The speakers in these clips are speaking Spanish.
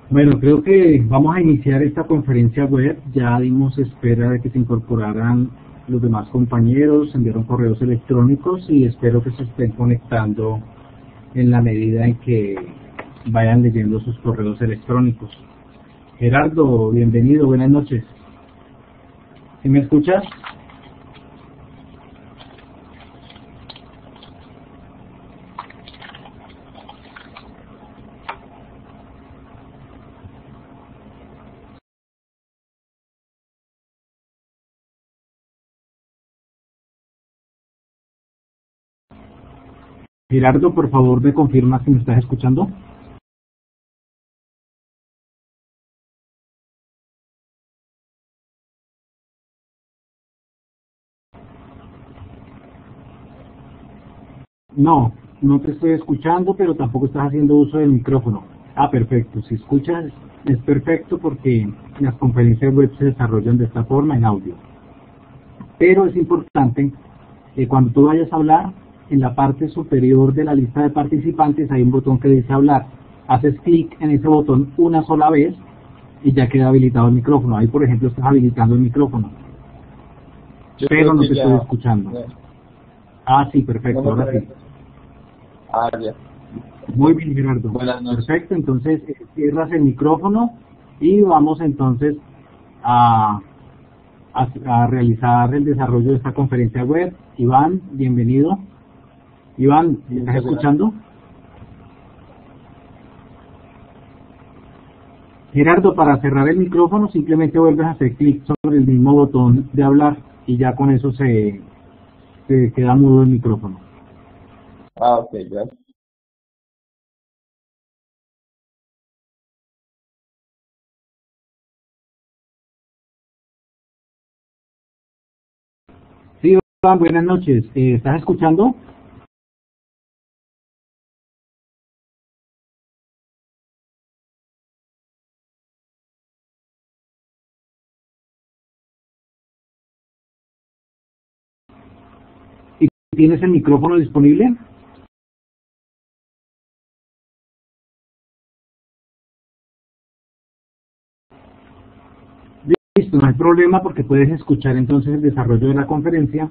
Bueno, creo que vamos a iniciar esta conferencia web. Ya dimos espera de que se incorporaran los demás compañeros, enviaron correos electrónicos y espero que se estén conectando en la medida en que vayan leyendo sus correos electrónicos. Gerardo, bienvenido, buenas noches. ¿Sí me escuchas? Gerardo, por favor, me confirma si me estás escuchando. No, no te estoy escuchando, pero tampoco estás haciendo uso del micrófono. Ah, perfecto. Si escuchas, es perfecto porque las conferencias web se desarrollan de esta forma en audio. Pero es importante que cuando tú vayas a hablar, en la parte superior de la lista de participantes hay un botón que dice hablar. Haces clic en ese botón una sola vez y ya queda habilitado el micrófono. Ahí, por ejemplo, estás habilitando el micrófono. Pero no te estoy escuchando. Ah, sí, perfecto, ahora sí. Ah, ya. Muy bien, Gerardo. Buenas noches. Perfecto, entonces cierras el micrófono y vamos entonces a realizar el desarrollo de esta conferencia web. Iván, bienvenido. Iván, ¿me estás escuchando? Gerardo, para cerrar el micrófono simplemente vuelves a hacer clic sobre el mismo botón de hablar y ya con eso se queda mudo el micrófono. Ah, ok, ya. Sí, Iván, buenas noches. ¿Estás escuchando? ¿Y tienes el micrófono disponible? Listo, no hay problema porque puedes escuchar entonces el desarrollo de la conferencia,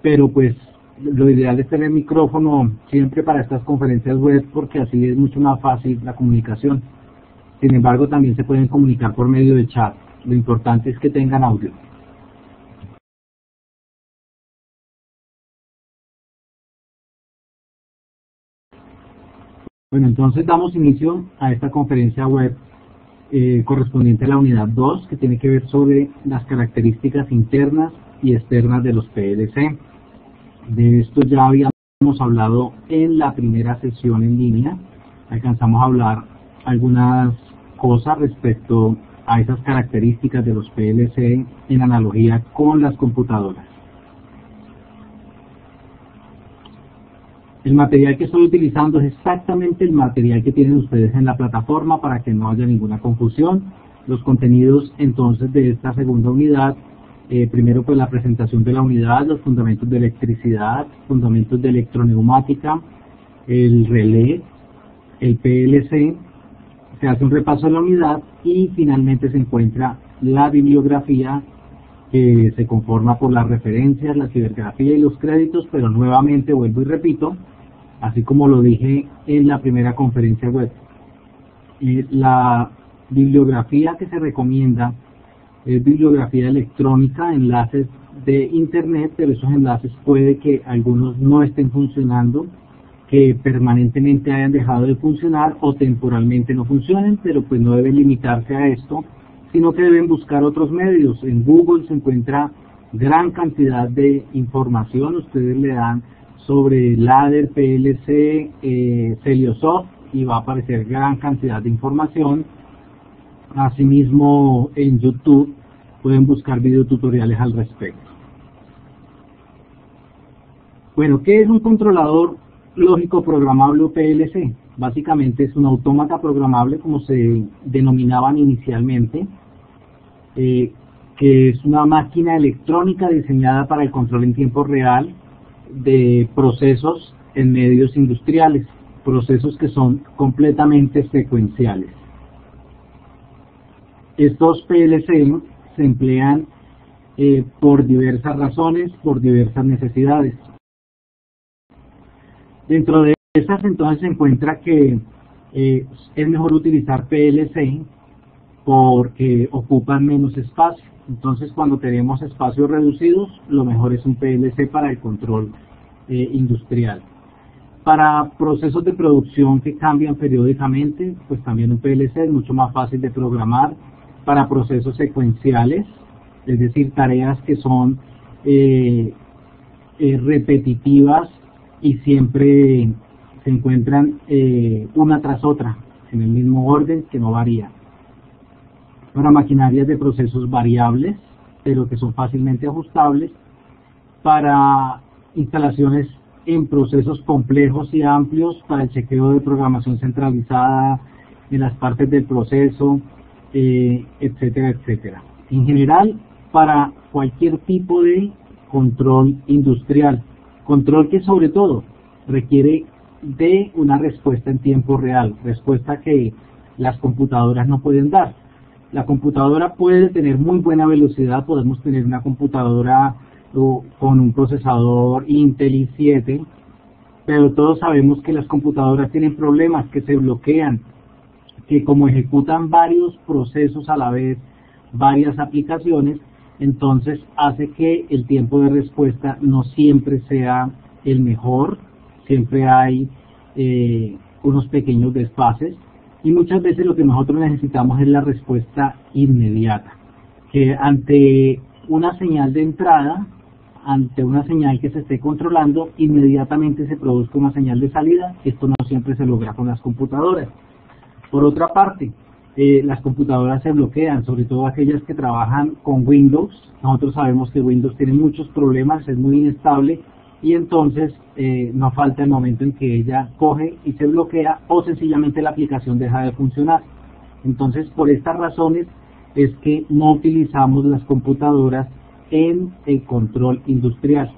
pero pues lo ideal es tener micrófono siempre para estas conferencias web porque así es mucho más fácil la comunicación. Sin embargo, también se pueden comunicar por medio de chat. Lo importante es que tengan audio. Bueno, entonces damos inicio a esta conferencia web correspondiente a la unidad 2, que tiene que ver sobre las características internas y externas de los PLC. De esto ya habíamos hablado en la primera sesión en línea. Alcanzamos a hablar algunas cosas respecto a esas características de los PLC en analogía con las computadoras. El material que estoy utilizando es exactamente el material que tienen ustedes en la plataforma para que no haya ninguna confusión. Los contenidos entonces de esta segunda unidad, primero pues la presentación de la unidad, los fundamentos de electricidad, fundamentos de electroneumática, el relé, el PLC, se hace un repaso de la unidad y finalmente se encuentra la bibliografía que se conforma por las referencias, la cibergrafía y los créditos, pero nuevamente vuelvo y repito, así como lo dije en la primera conferencia web. La bibliografía que se recomienda es bibliografía electrónica, enlaces de internet, pero esos enlaces puede que algunos no estén funcionando, que permanentemente hayan dejado de funcionar o temporalmente no funcionen, pero pues no deben limitarse a esto, sino que deben buscar otros medios. En Google se encuentra gran cantidad de información, ustedes le dan sobre ladder, PLC, Celiosoft y va a aparecer gran cantidad de información. Asimismo en YouTube pueden buscar videotutoriales al respecto. Bueno, ¿qué es un controlador lógico programable o PLC? Básicamente es un autómata programable, como se denominaban inicialmente, que es una máquina electrónica diseñada para el control en tiempo real de procesos en medios industriales, procesos que son completamente secuenciales. Estos PLC se emplean por diversas razones, por diversas necesidades. Dentro de estas entonces se encuentra que es mejor utilizar PLC porque ocupan menos espacio. Entonces cuando tenemos espacios reducidos, lo mejor es un PLC para el control industrial. Para procesos de producción que cambian periódicamente, pues también un PLC es mucho más fácil de programar. Para procesos secuenciales, es decir, tareas que son repetitivas y siempre se encuentran una tras otra, en el mismo orden, que no varía. Para maquinarias de procesos variables, pero que son fácilmente ajustables. Para instalaciones en procesos complejos y amplios, para el chequeo de programación centralizada en las partes del proceso, etcétera, etcétera. En general, para cualquier tipo de control industrial, control que sobre todo requiere de una respuesta en tiempo real, respuesta que las computadoras no pueden dar. La computadora puede tener muy buena velocidad, podemos tener una computadora con un procesador Intel i7, pero todos sabemos que las computadoras tienen problemas, que se bloquean, que como ejecutan varios procesos a la vez, varias aplicaciones, entonces hace que el tiempo de respuesta no siempre sea el mejor, siempre hay unos pequeños desfases, y muchas veces lo que nosotros necesitamos es la respuesta inmediata, que ante una señal de entrada, ante una señal que se esté controlando, inmediatamente se produzca una señal de salida. Esto no siempre se logra con las computadoras. Por otra parte, las computadoras se bloquean, sobre todo aquellas que trabajan con Windows. Nosotros sabemos que Windows tiene muchos problemas, es muy inestable, y entonces no falta el momento en que ella coge y se bloquea, o sencillamente la aplicación deja de funcionar. Entonces, por estas razones es que no utilizamos las computadoras en el control industrial.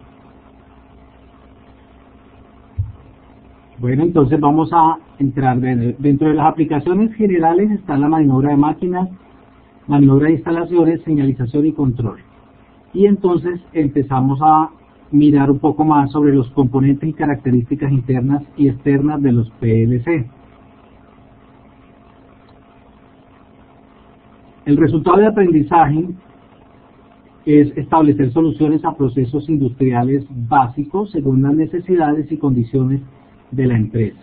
Bueno, entonces vamos a entrar dentro de las aplicaciones generales. Está la maniobra de máquinas, maniobra de instalaciones, señalización y control. Y entonces empezamos a mirar un poco más sobre los componentes y características internas y externas de los PLC. El resultado de aprendizaje es establecer soluciones a procesos industriales básicos según las necesidades y condiciones de la empresa.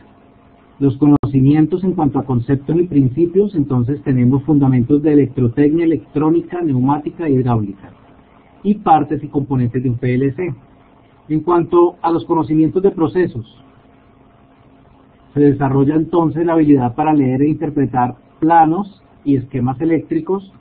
Los conocimientos en cuanto a conceptos y principios, entonces tenemos fundamentos de electrotecnia, electrónica, neumática y hidráulica, y partes y componentes de un PLC. En cuanto a los conocimientos de procesos, se desarrolla entonces la habilidad para leer e interpretar planos y esquemas eléctricos,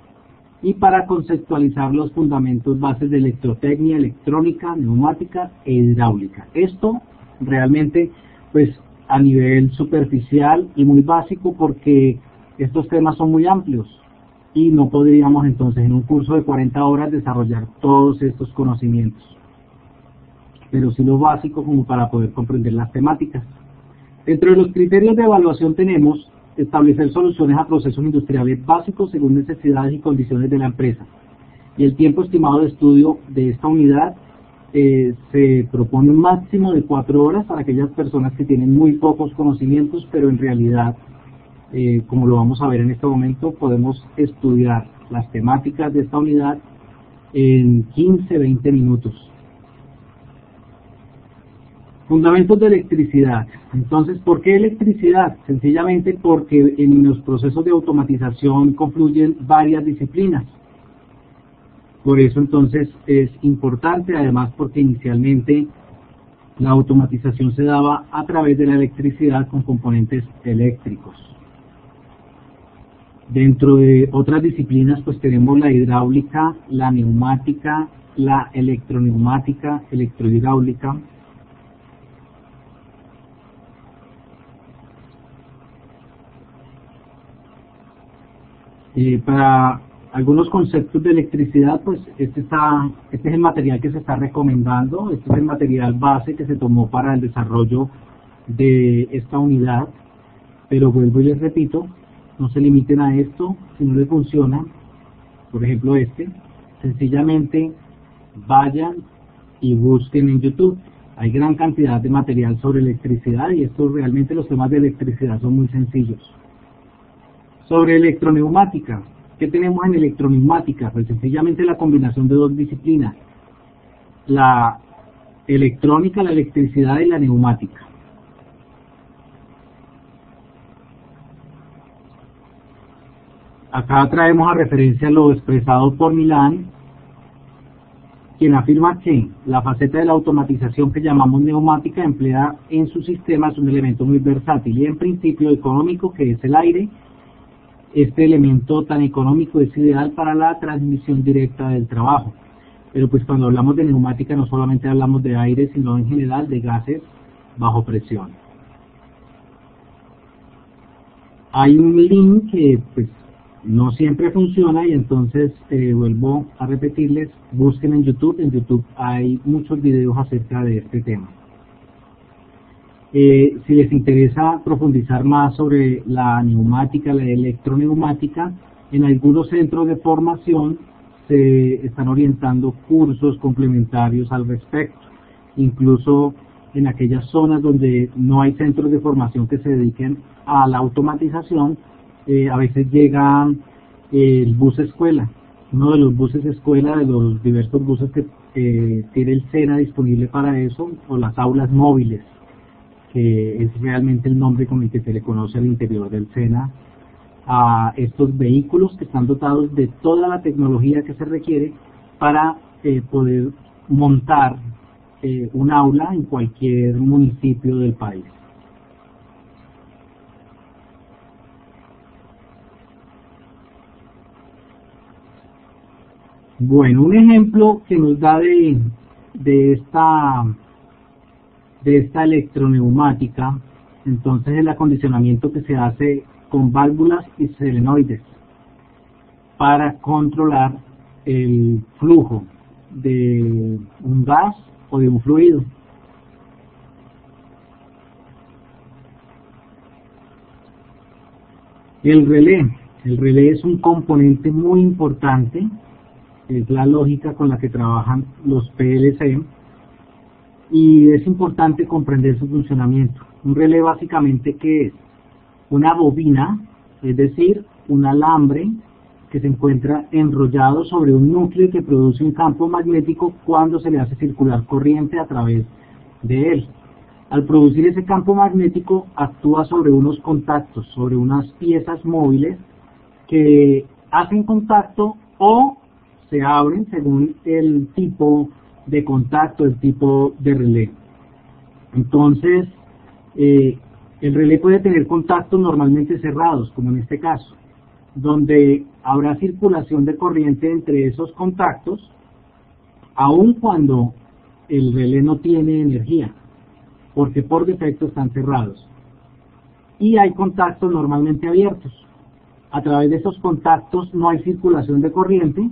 y para conceptualizar los fundamentos bases de electrotecnia, electrónica, neumática e hidráulica. Esto realmente, pues, a nivel superficial y muy básico, porque estos temas son muy amplios y no podríamos entonces en un curso de 40 horas desarrollar todos estos conocimientos, pero sí lo básico como para poder comprender las temáticas. Dentro de los criterios de evaluación tenemos establecer soluciones a procesos industriales básicos según necesidades y condiciones de la empresa. Y el tiempo estimado de estudio de esta unidad se propone un máximo de 4 horas para aquellas personas que tienen muy pocos conocimientos, pero en realidad, como lo vamos a ver en este momento, podemos estudiar las temáticas de esta unidad en 15-20 minutos. Fundamentos de electricidad. Entonces, ¿por qué electricidad? Sencillamente porque en los procesos de automatización confluyen varias disciplinas. Por eso entonces es importante, además porque inicialmente la automatización se daba a través de la electricidad con componentes eléctricos. Dentro de otras disciplinas pues tenemos la hidráulica, la neumática, la electroneumática, electrohidráulica. Para algunos conceptos de electricidad, pues este es el material que se está recomendando, este es el material base que se tomó para el desarrollo de esta unidad, pero vuelvo y les repito, no se limiten a esto. Si no les funciona, por ejemplo sencillamente vayan y busquen en YouTube. Hay gran cantidad de material sobre electricidad y realmente los temas de electricidad son muy sencillos. Sobre electroneumática, ¿qué tenemos en electroneumática? Pues sencillamente la combinación de dos disciplinas, la electrónica, la electricidad y la neumática. Acá traemos a referencia lo expresado por Milán, quien afirma que la faceta de la automatización que llamamos neumática emplea en sus sistemas un elemento muy versátil y en principio económico, que es el aire. Este elemento tan económico es ideal para la transmisión directa del trabajo. Pero pues cuando hablamos de neumática no solamente hablamos de aire, sino en general de gases bajo presión. Hay un link que pues no siempre funciona y entonces vuelvo a repetirles, busquen en YouTube hay muchos videos acerca de este tema. Si les interesa profundizar más sobre la neumática, la electroneumática, en algunos centros de formación se están orientando cursos complementarios al respecto, incluso en aquellas zonas donde no hay centros de formación que se dediquen a la automatización. A veces llega el bus escuela, uno de los buses escuela, de los diversos buses que tiene el SENA disponible para eso, o las aulas móviles, que es realmente el nombre con el que se le conoce al interior del SENA, a estos vehículos que están dotados de toda la tecnología que se requiere para poder montar un aula en cualquier municipio del país. Bueno, un ejemplo que nos da de esta electroneumática, entonces el acondicionamiento que se hace con válvulas y solenoides para controlar el flujo de un gas o de un fluido. El relé es un componente muy importante, es la lógica con la que trabajan los PLC y es importante comprender su funcionamiento. Un relé básicamente, ¿qué es? Una bobina, es decir, un alambre que se encuentra enrollado sobre un núcleo que produce un campo magnético cuando se le hace circular corriente a través de él. Al producir ese campo magnético actúa sobre unos contactos, sobre unas piezas móviles que hacen contacto o se abren según el tipo de contacto, el tipo de relé. Entonces, el relé puede tener contactos normalmente cerrados, como en este caso, donde habrá circulación de corriente entre esos contactos, aun cuando el relé no tiene energía, porque por defecto están cerrados. Y hay contactos normalmente abiertos. A través de esos contactos no hay circulación de corriente,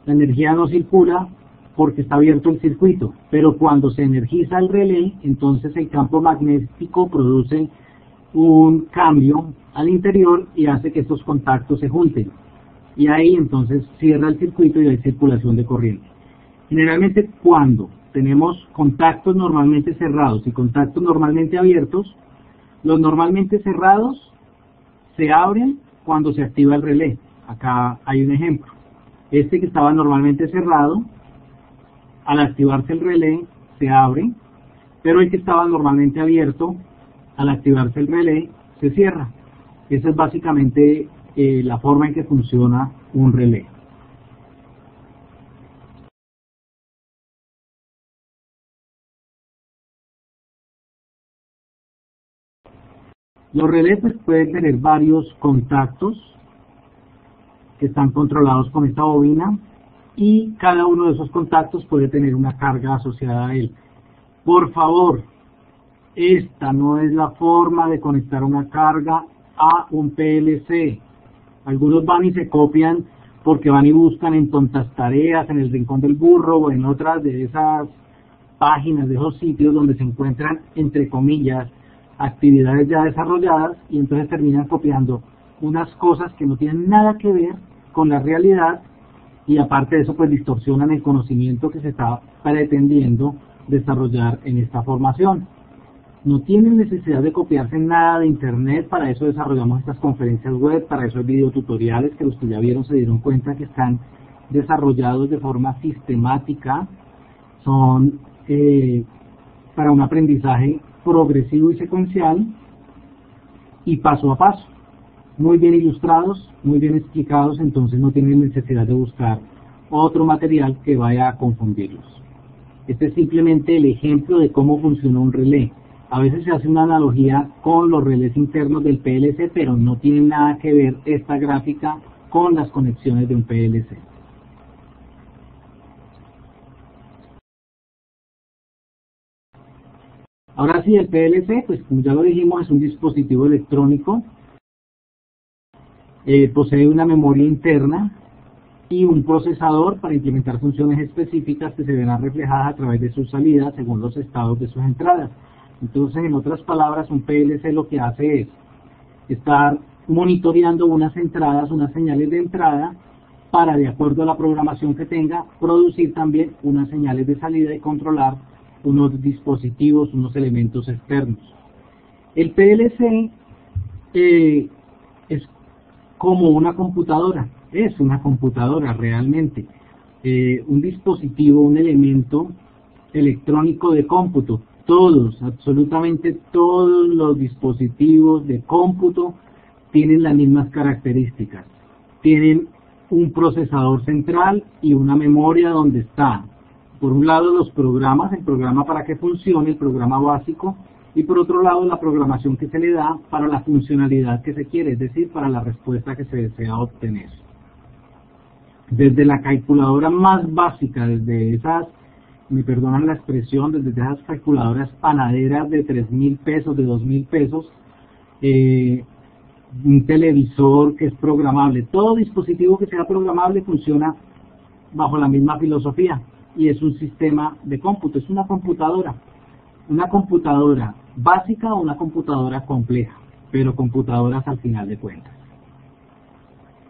la energía no circula porque está abierto el circuito, pero cuando se energiza el relé, entonces el campo magnético produce un cambio al interior y hace que estos contactos se junten. Y ahí entonces cierra el circuito y hay circulación de corriente. Generalmente cuando tenemos contactos normalmente cerrados y contactos normalmente abiertos, los normalmente cerrados se abren cuando se activa el relé. Acá hay un ejemplo. Este que estaba normalmente cerrado, al activarse el relé se abre, pero el que estaba normalmente abierto, al activarse el relé se cierra. Esa es básicamente la forma en que funciona un relé. Los relés pues, pueden tener varios contactos que están controlados con esta bobina y cada uno de esos contactos puede tener una carga asociada a él. Por favor, esta no es la forma de conectar una carga a un PLC. Algunos van y se copian porque van y buscan en Tontas Tareas, en el Rincón del Burro o en otras de esas páginas, de esos sitios donde se encuentran, entre comillas, actividades ya desarrolladas y entonces terminan copiando unas cosas que no tienen nada que ver con la realidad y aparte de eso pues distorsionan el conocimiento que se está pretendiendo desarrollar en esta formación. No tienen necesidad de copiarse nada de internet, para eso desarrollamos estas conferencias web, para eso hay videotutoriales que los que ya vieron se dieron cuenta que están desarrollados de forma sistemática, son para un aprendizaje progresivo y secuencial y paso a paso, muy bien ilustrados, muy bien explicados, entonces no tienen necesidad de buscar otro material que vaya a confundirlos. Este es simplemente el ejemplo de cómo funciona un relé. A veces se hace una analogía con los relés internos del PLC, pero no tiene nada que ver esta gráfica con las conexiones de un PLC. Ahora sí, el PLC, pues como ya lo dijimos, es un dispositivo electrónico, posee una memoria interna y un procesador para implementar funciones específicas que se verán reflejadas a través de sus salidas según los estados de sus entradas. Entonces, en otras palabras, un PLC lo que hace es estar monitoreando unas entradas, unas señales de entrada, para, de acuerdo a la programación que tenga, producir también unas señales de salida y controlar unos dispositivos, unos elementos externos. El PLC es como una computadora, es una computadora realmente, un dispositivo, un elemento electrónico de cómputo. Todos, absolutamente todos los dispositivos de cómputo tienen las mismas características. Tienen un procesador central y una memoria donde está, por un lado, los programas, el programa para que funcione, el programa básico, y por otro lado, la programación que se le da para la funcionalidad que se quiere, es decir, para la respuesta que se desea obtener. Desde la calculadora más básica, desde esas, me perdonan la expresión, desde esas calculadoras panaderas de 3.000 pesos, de 2.000 pesos, un televisor que es programable. Todo dispositivo que sea programable funciona bajo la misma filosofía y es un sistema de cómputo, es una computadora básica o una computadora compleja, pero computadoras al final de cuentas.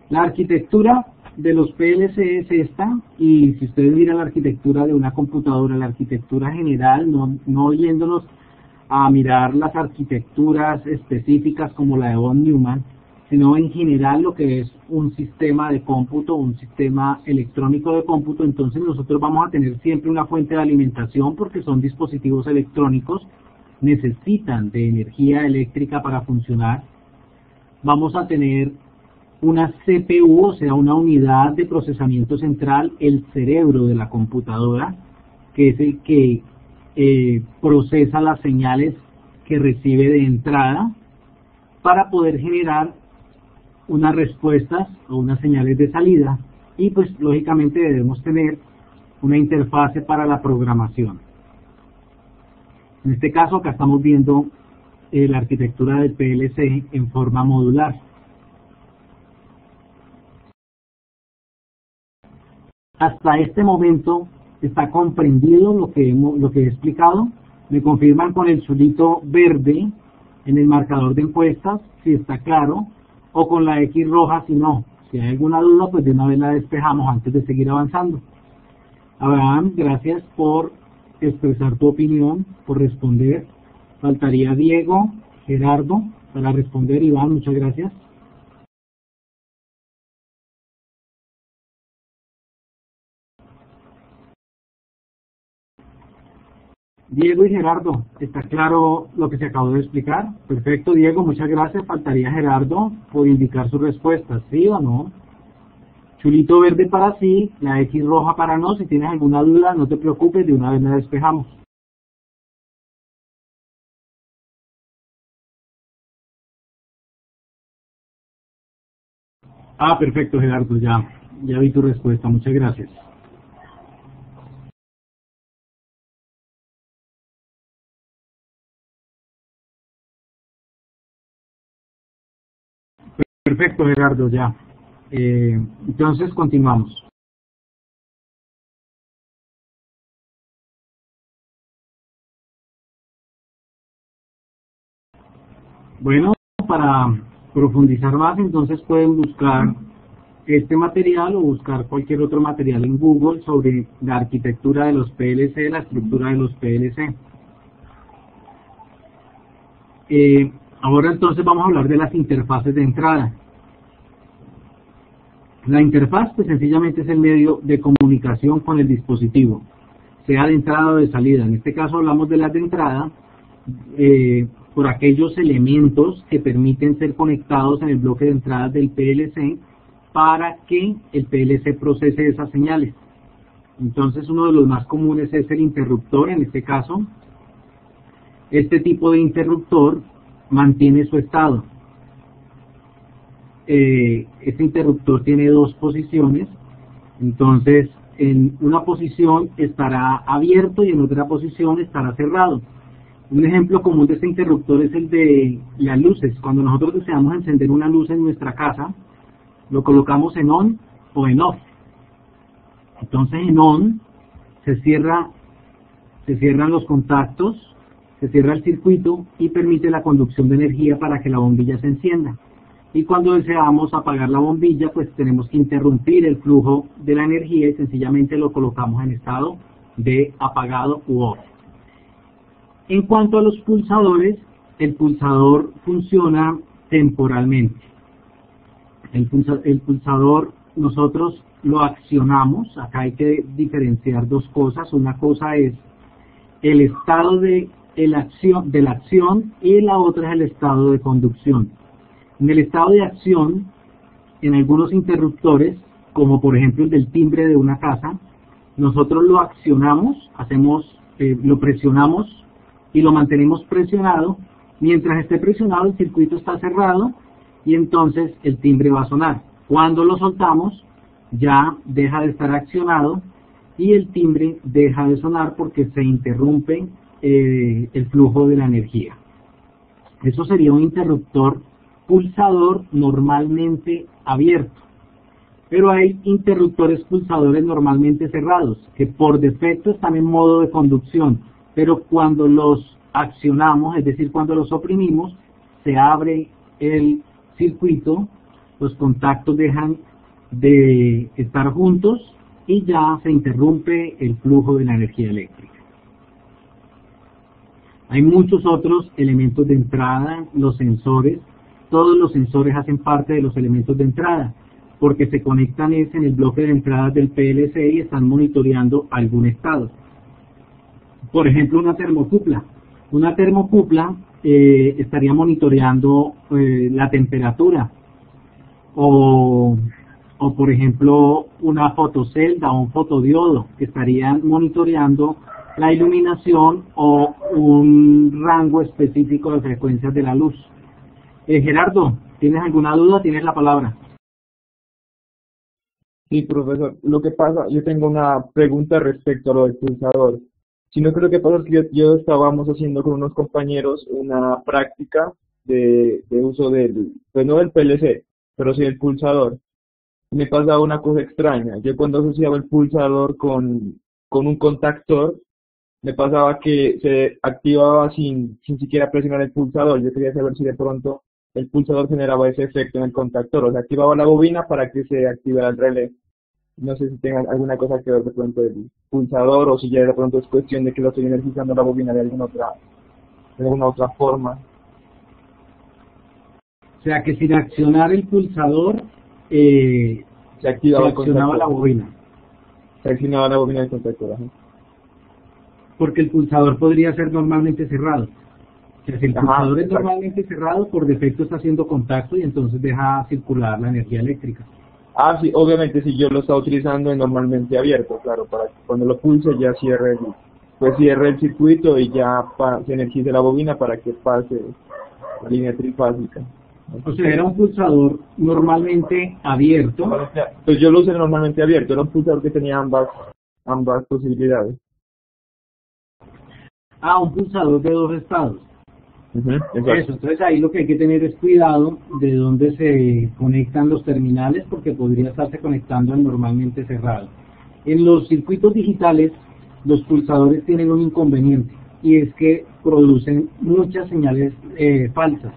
La arquitectura de los PLC es esta, y si ustedes miran la arquitectura de una computadora, la arquitectura general, no yéndonos a mirar las arquitecturas específicas como la de von Neumann, sino en general lo que es un sistema de cómputo, un sistema electrónico de cómputo, entonces nosotros vamos a tener siempre una fuente de alimentación porque son dispositivos electrónicos, necesitan de energía eléctrica para funcionar. Vamos a tener una CPU, o sea, una unidad de procesamiento central, el cerebro de la computadora, que es el que procesa las señales que recibe de entrada para poder generar unas respuestas o unas señales de salida, y pues lógicamente debemos tener una interfase para la programación. En este caso acá estamos viendo la arquitectura del PLC en forma modular. Hasta este momento está comprendido lo que he explicado. Me confirman con el chulito verde en el marcador de encuestas si está claro, o con la X roja si no. Si hay alguna duda, pues de una vez la despejamos antes de seguir avanzando. Abraham, gracias por expresar tu opinión, por responder. Faltaría Diego, Gerardo para responder. Iván, muchas gracias. Diego y Gerardo, ¿está claro lo que se acabó de explicar? Perfecto, Diego, muchas gracias. Faltaría Gerardo por indicar su respuesta, ¿sí o no? Chulito verde para sí, la X roja para no. Si tienes alguna duda, no te preocupes, de una vez la despejamos. Ah, perfecto, Gerardo, ya vi tu respuesta, muchas gracias. Perfecto, Gerardo, ya. Entonces continuamos. Bueno, para profundizar más, entonces pueden buscar este material o buscar cualquier otro material en Google sobre la arquitectura de los PLC, la estructura de los PLC. Ahora entonces vamos a hablar de las interfaces de entrada. La interfaz pues sencillamente es el medio de comunicación con el dispositivo, sea de entrada o de salida. En este caso hablamos de las de entrada, por aquellos elementos que permiten ser conectados en el bloque de entradas del PLC para que el PLC procese esas señales. Entonces uno de los más comunes es el interruptor. En este caso, este tipo de interruptor mantiene su estado. Este interruptor tiene dos posiciones, entonces en una posición estará abierto y en otra posición estará cerrado. Un ejemplo común de este interruptor es el de las luces. Cuando nosotros deseamos encender una luz en nuestra casa, lo colocamos en on o en off. Entonces en on se cierran los contactos, se cierra el circuito y permite la conducción de energía para que la bombilla se encienda. Y cuando deseamos apagar la bombilla, pues tenemos que interrumpir el flujo de la energía y sencillamente lo colocamos en estado de apagado u off. En cuanto a los pulsadores, el pulsador funciona temporalmente. El pulsador nosotros lo accionamos. Acá hay que diferenciar dos cosas. Una cosa es el estado de la acción y la otra es el estado de conducción. En el estado de acción, en algunos interruptores, como por ejemplo el del timbre de una casa, nosotros lo accionamos, lo presionamos y lo mantenemos presionado. Mientras esté presionado, el circuito está cerrado y entonces el timbre va a sonar. Cuando lo soltamos, ya deja de estar accionado y el timbre deja de sonar porque se interrumpe el flujo de la energía. Eso sería un interruptor pulsador normalmente abierto. Pero hay interruptores pulsadores normalmente cerrados, que por defecto están en modo de conducción, pero cuando los accionamos, es decir, cuando los oprimimos, se abre el circuito, los contactos dejan de estar juntos y ya se interrumpe el flujo de la energía eléctrica. Hay muchos otros elementos de entrada, los sensores. Todos los sensores hacen parte de los elementos de entrada, porque se conectan en el bloque de entradas del PLC y están monitoreando algún estado. Por ejemplo, una termocupla. Una termocupla estaría monitoreando la temperatura, o por ejemplo una fotocelda o un fotodiodo, que estarían monitoreando la iluminación o un rango específico de frecuencias de la luz. Gerardo, ¿tienes alguna duda? Tienes la palabra. Sí, profesor. Lo que pasa, yo tengo una pregunta respecto a lo del pulsador. Si no, creo que pasa es que yo estábamos haciendo con unos compañeros una práctica de uso pues no del PLC, pero sí del pulsador. Me pasaba una cosa extraña. Yo cuando asociaba el pulsador con un contactor, me pasaba que se activaba sin siquiera presionar el pulsador. Yo quería saber si de pronto el pulsador generaba ese efecto en el contactor, o sea, activaba la bobina para que se activara el relé. No sé si tengan alguna cosa que ver de pronto el pulsador, o si ya de pronto es cuestión de que lo estoy energizando la bobina de alguna otra forma. O sea, que sin accionar el pulsador, se accionaba la bobina. Se accionaba la bobina del contactor. Ajá. Porque el pulsador podría ser normalmente cerrado. O sea, si el pulsador es normalmente cerrado, por defecto está haciendo contacto y entonces deja circular la energía eléctrica. Ah, sí, obviamente si yo lo estaba utilizando en normalmente abierto, claro, para que cuando lo pulse ya cierre el circuito y ya se energice la bobina para que pase la línea trifásica. O sea, era un pulsador normalmente abierto. Pues yo lo usé normalmente abierto, era un pulsador que tenía ambas posibilidades. Un pulsador de dos estados. Eso, entonces ahí lo que hay que tener es cuidado de dónde se conectan los terminales, porque podría estarse conectando en normalmente cerrado. En los circuitos digitales, los pulsadores tienen un inconveniente, y es que producen muchas señales falsas,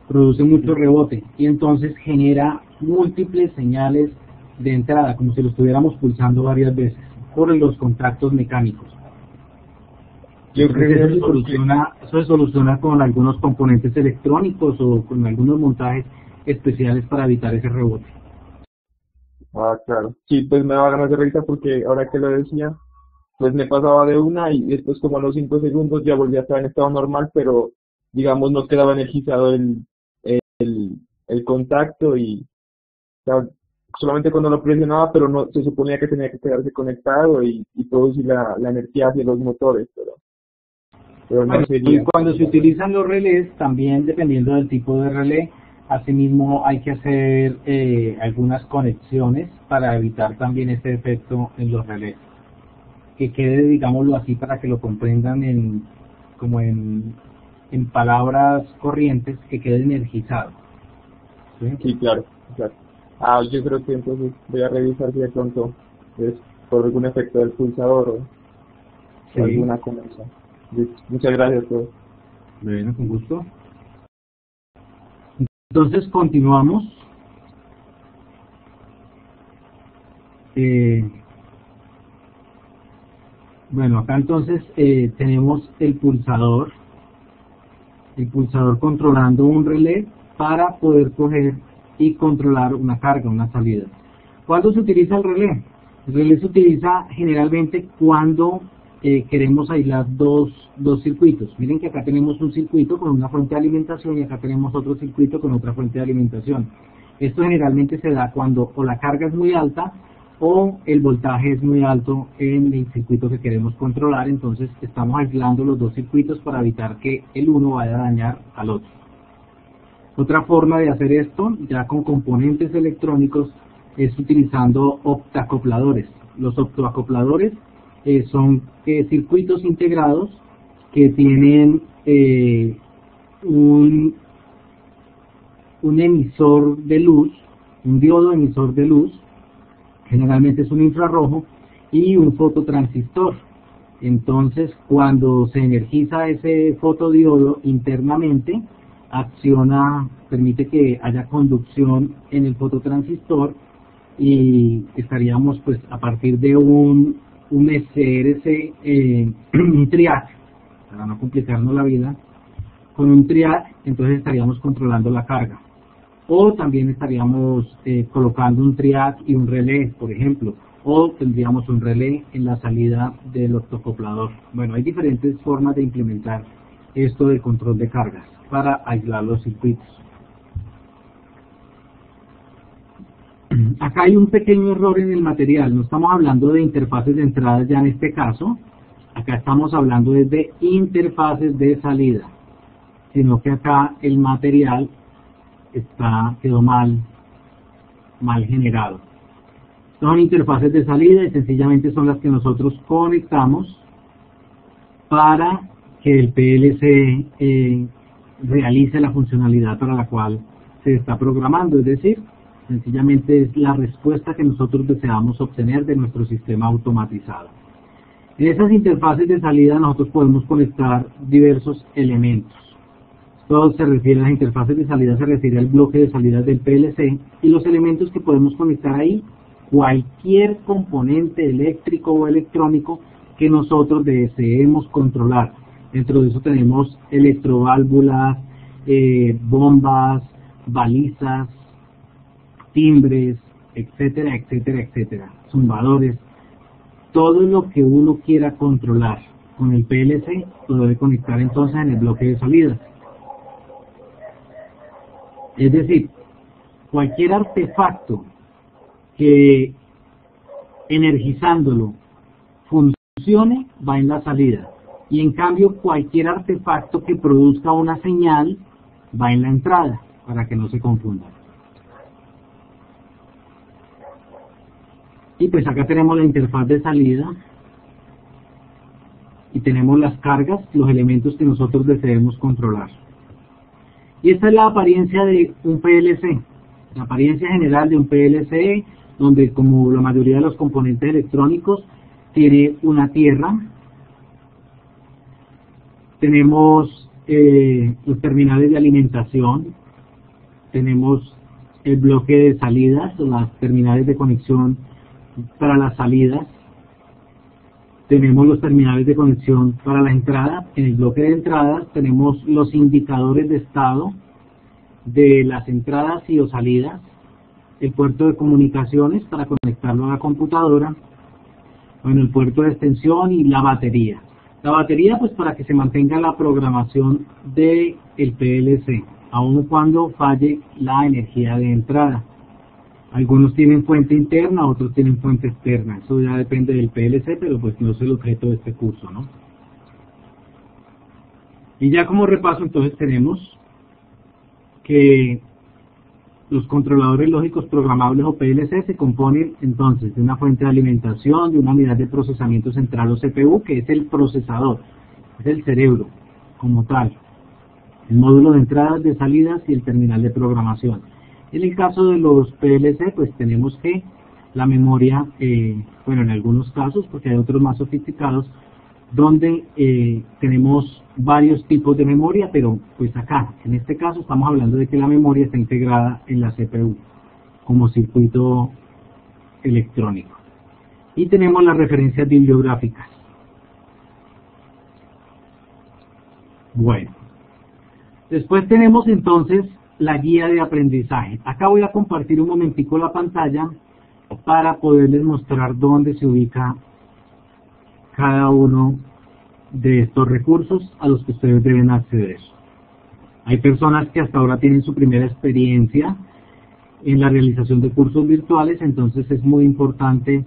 producen mucho rebote, y entonces genera múltiples señales de entrada, como si lo estuviéramos pulsando varias veces por los contactos mecánicos. Yo Entonces, creo eso se soluciona con algunos componentes electrónicos o con algunos montajes especiales para evitar ese rebote. Ah, claro. Sí, pues me daba ganas de risa porque ahora que lo decía, pues me pasaba de una y después como a los 5 segundos ya volvía a estar en estado normal, pero digamos no quedaba energizado el contacto y o sea, solamente cuando lo presionaba, pero no se suponía que tenía que quedarse conectado y producir la energía hacia los motores, pero no Bueno, y sería. cuando se utilizan los relés, también dependiendo del tipo de relé, asimismo hay que hacer algunas conexiones para evitar también este efecto en los relés. Que quede, digámoslo así, para que lo comprendan como en palabras corrientes, que quede energizado. ¿Sí? Sí, claro, claro. Ah, yo creo que entonces voy a revisar si de pronto es por algún efecto del pulsador o Sí, alguna conexión. Muchas gracias, profe. bueno, con gusto. Entonces continuamos. Eh, bueno, acá entonces tenemos el pulsador controlando un relé para poder coger y controlar una carga, una salida. ¿Cuándo se utiliza el relé? El relé se utiliza generalmente cuando queremos aislar dos circuitos. Miren que acá tenemos un circuito con una fuente de alimentación y acá tenemos otro circuito con otra fuente de alimentación. Esto generalmente se da cuando o la carga es muy alta o el voltaje es muy alto en el circuito que queremos controlar, entonces estamos aislando los dos circuitos para evitar que el uno vaya a dañar al otro. Otra forma de hacer esto, ya con componentes electrónicos, es utilizando optacopladores. Los optoacopladores son circuitos integrados que tienen un emisor de luz, un diodo emisor de luz, generalmente es un infrarrojo, y un fototransistor. Entonces, cuando se energiza ese fotodiodo internamente, permite que haya conducción en el fototransistor y estaríamos pues a partir de un SRC, un triac, para no complicarnos la vida, con un triac entonces estaríamos controlando la carga. O también estaríamos colocando un triac y un relé, por ejemplo, o tendríamos un relé en la salida del optocoplador. Bueno, hay diferentes formas de implementar esto de control de cargas para aislar los circuitos. Acá hay un pequeño error en el material, no estamos hablando de interfaces de entrada ya en este caso, acá estamos hablando de interfaces de salida, sino que acá el material quedó mal generado. Son interfaces de salida y sencillamente son las que nosotros conectamos para que el PLC realice la funcionalidad para la cual se está programando, es decir, sencillamente es la respuesta que nosotros deseamos obtener de nuestro sistema automatizado. En esas interfaces de salida nosotros podemos conectar diversos elementos. Todo se refiere a las interfaces de salida, se refiere al bloque de salida del PLC y los elementos que podemos conectar ahí, cualquier componente eléctrico o electrónico que nosotros deseemos controlar. Dentro de eso tenemos electroválvulas, bombas, balizas, timbres, etcétera, etcétera, etcétera, zumbadores. Todo lo que uno quiera controlar con el PLC lo debe conectar entonces en el bloque de salida. Es decir, cualquier artefacto que energizándolo funcione va en la salida, y en cambio cualquier artefacto que produzca una señal va en la entrada, para que no se confundan. Y pues acá tenemos la interfaz de salida y tenemos las cargas, los elementos que nosotros deseemos controlar. Y esta es la apariencia de un PLC, la apariencia general de un PLC, donde como la mayoría de los componentes electrónicos tiene una tierra, tenemos los terminales de alimentación, tenemos el bloque de salidas, las terminales de conexión para las salidas. Tenemos los terminales de conexión para la entrada. En el bloque de entradas tenemos los indicadores de estado de las entradas y o salidas, el puerto de comunicaciones para conectarlo a la computadora, bueno, el puerto de extensión y la batería. La batería pues para que se mantenga la programación del PLC, aun cuando falle la energía de entrada. Algunos tienen fuente interna, otros tienen fuente externa. Eso ya depende del PLC, pero pues no es el objeto de este curso, ¿no? Y ya como repaso, entonces tenemos que los controladores lógicos programables o PLC se componen entonces de una fuente de alimentación, de una unidad de procesamiento central o CPU, que es el procesador, es el cerebro como tal, el módulo de entradas, de salidas y el terminal de programación. En el caso de los PLC, pues tenemos que la memoria, bueno, en algunos casos, porque hay otros más sofisticados, donde tenemos varios tipos de memoria, pero pues acá, en este caso, estamos hablando de que la memoria está integrada en la CPU, como circuito electrónico. Y tenemos las referencias bibliográficas. Bueno, después tenemos entonces la guía de aprendizaje. Acá voy a compartir un momentico la pantalla para poderles mostrar dónde se ubica cada uno de estos recursos a los que ustedes deben acceder. Hay personas que hasta ahora tienen su primera experiencia en la realización de cursos virtuales, entonces es muy importante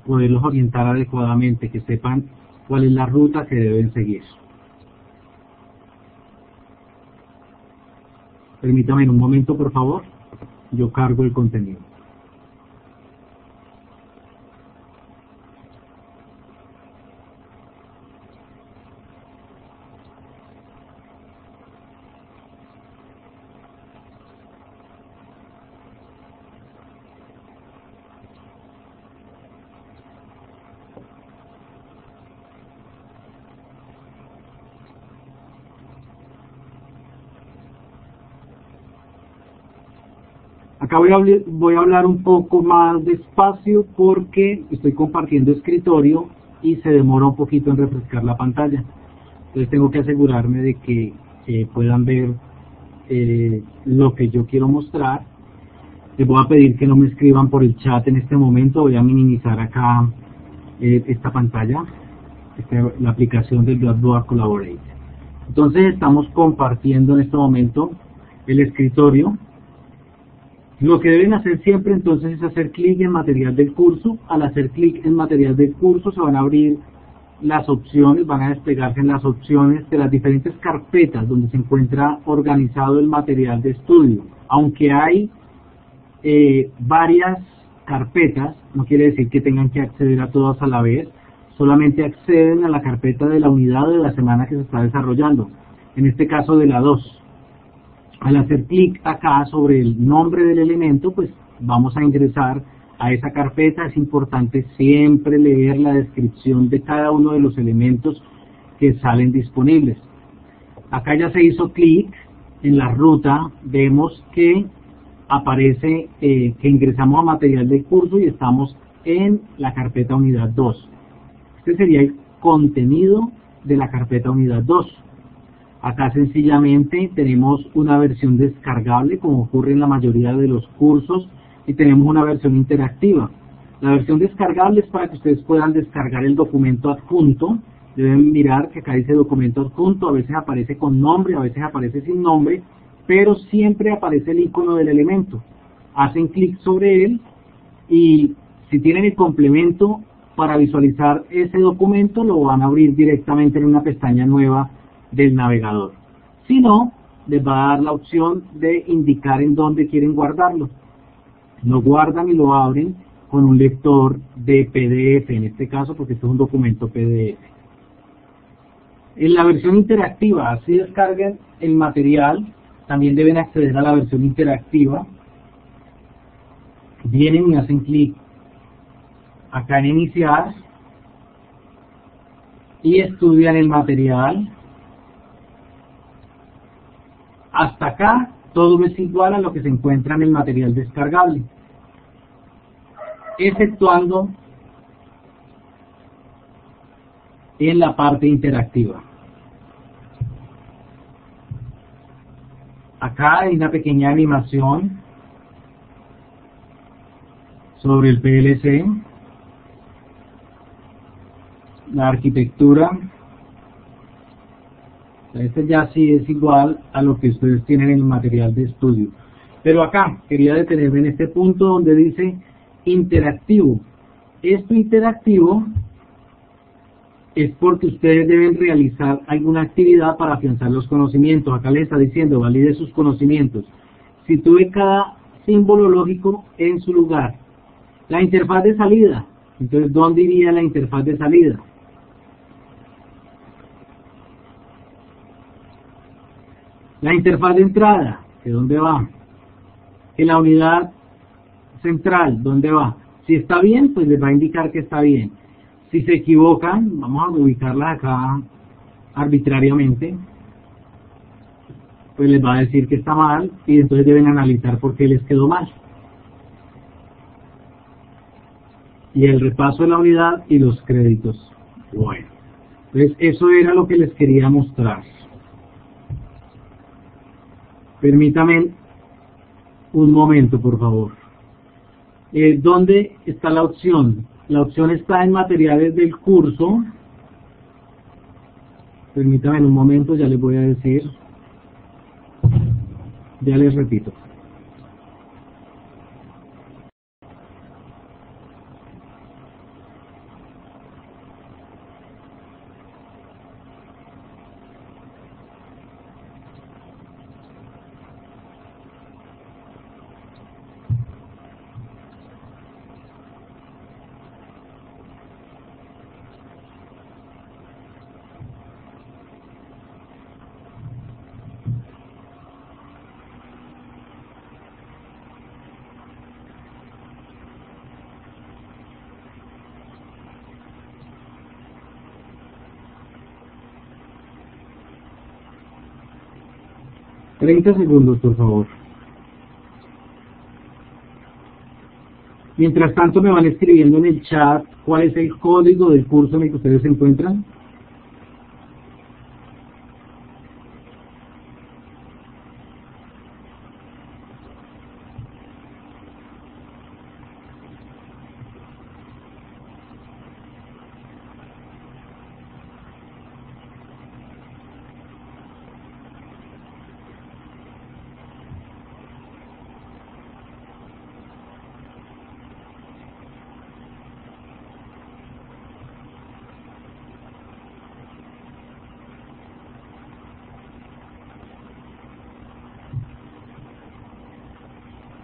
poderlos orientar adecuadamente, que sepan cuál es la ruta que deben seguir. Permítame un momento, por favor. Yo cargo el contenido. Acá voy a hablar un poco más despacio porque estoy compartiendo escritorio y se demora un poquito en refrescar la pantalla. Entonces tengo que asegurarme de que puedan ver lo que yo quiero mostrar. Les voy a pedir que no me escriban por el chat en este momento. Voy a minimizar acá esta pantalla, la aplicación del Blackboard Collaborate. Entonces estamos compartiendo en este momento el escritorio. Lo que deben hacer siempre entonces es hacer clic en material del curso. Al hacer clic en material del curso se van a abrir las opciones, van a desplegarse en las opciones de las diferentes carpetas donde se encuentra organizado el material de estudio. Aunque hay varias carpetas, no quiere decir que tengan que acceder a todas a la vez, solamente acceden a la carpeta de la unidad de la semana que se está desarrollando, en este caso de la 2. Al hacer clic acá sobre el nombre del elemento, pues vamos a ingresar a esa carpeta. Es importante siempre leer la descripción de cada uno de los elementos que salen disponibles. Acá ya se hizo clic en la ruta, vemos que aparece que ingresamos a material del curso y estamos en la carpeta unidad 2. Este sería el contenido de la carpeta unidad 2. Acá sencillamente tenemos una versión descargable, como ocurre en la mayoría de los cursos, y tenemos una versión interactiva. La versión descargable es para que ustedes puedan descargar el documento adjunto. Deben mirar que acá dice documento adjunto, a veces aparece con nombre, a veces aparece sin nombre, pero siempre aparece el icono del elemento. Hacen clic sobre él y si tienen el complemento para visualizar ese documento, lo van a abrir directamente en una pestaña nueva del navegador. Si no, les va a dar la opción de indicar en dónde quieren guardarlo. Lo guardan y lo abren con un lector de PDF, en este caso porque este es un documento PDF. En la versión interactiva, así descarguen el material, también deben acceder a la versión interactiva. Vienen y hacen clic acá en iniciar y estudian el material. Hasta acá todo es igual a lo que se encuentra en el material descargable, exceptuando en la parte interactiva. Acá hay una pequeña animación sobre el PLC, la arquitectura. Este ya sí es igual a lo que ustedes tienen en el material de estudio. Pero acá quería detenerme en este punto donde dice interactivo. Esto interactivo es porque ustedes deben realizar alguna actividad para afianzar los conocimientos. Acá les está diciendo, valide sus conocimientos. Sitúe cada símbolo lógico en su lugar. La interfaz de salida. Entonces, ¿dónde iría la interfaz de salida? La interfaz de entrada, ¿de dónde va? En la unidad central, ¿dónde va? Si está bien, pues les va a indicar que está bien. Si se equivocan, vamos a ubicarlas acá arbitrariamente, pues les va a decir que está mal y entonces deben analizar por qué les quedó mal. Y el repaso de la unidad y los créditos. Bueno, pues eso era lo que les quería mostrar. Permítame un momento, por favor. ¿Dónde está la opción? La opción está en materiales del curso. Permítame un momento, ya les voy a decir. Ya les repito. Treinta segundos, por favor. Mientras tanto me van escribiendo en el chat cuál es el código del curso en el que ustedes se encuentran.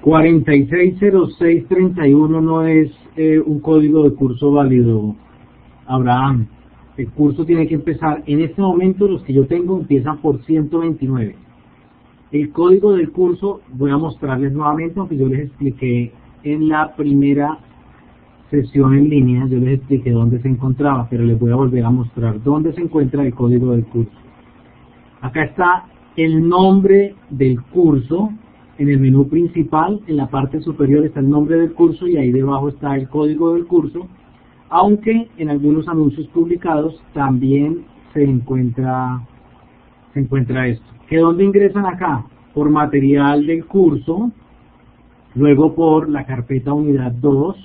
Cuarenta y seis cero seis treinta y uno no es un código de curso válido, Abraham. El curso tiene que empezar, en este momento los que yo tengo empiezan por 129. El código del curso voy a mostrarles nuevamente, aunque yo les expliqué en la primera sesión en línea, yo les expliqué dónde se encontraba, pero les voy a volver a mostrar dónde se encuentra el código del curso. Acá está el nombre del curso. En el menú principal, en la parte superior está el nombre del curso y ahí debajo está el código del curso, aunque en algunos anuncios publicados también se encuentra esto. ¿Que dónde ingresan acá? Por material del curso, luego por la carpeta unidad 2,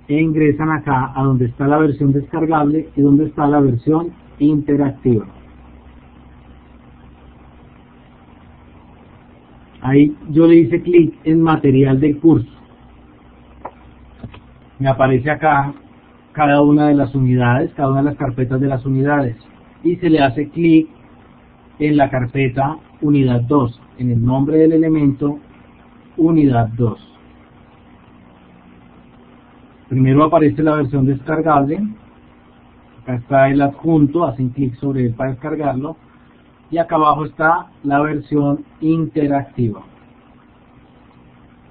e ingresan acá a donde está la versión descargable y donde está la versión interactiva. Ahí yo le hice clic en material del curso. Me aparece acá cada una de las unidades, cada una de las carpetas de las unidades. Y se le hace clic en la carpeta unidad 2, en el nombre del elemento unidad 2. Primero aparece la versión descargable. Acá está el adjunto, hacen clic sobre él para descargarlo. Y acá abajo está la versión interactiva.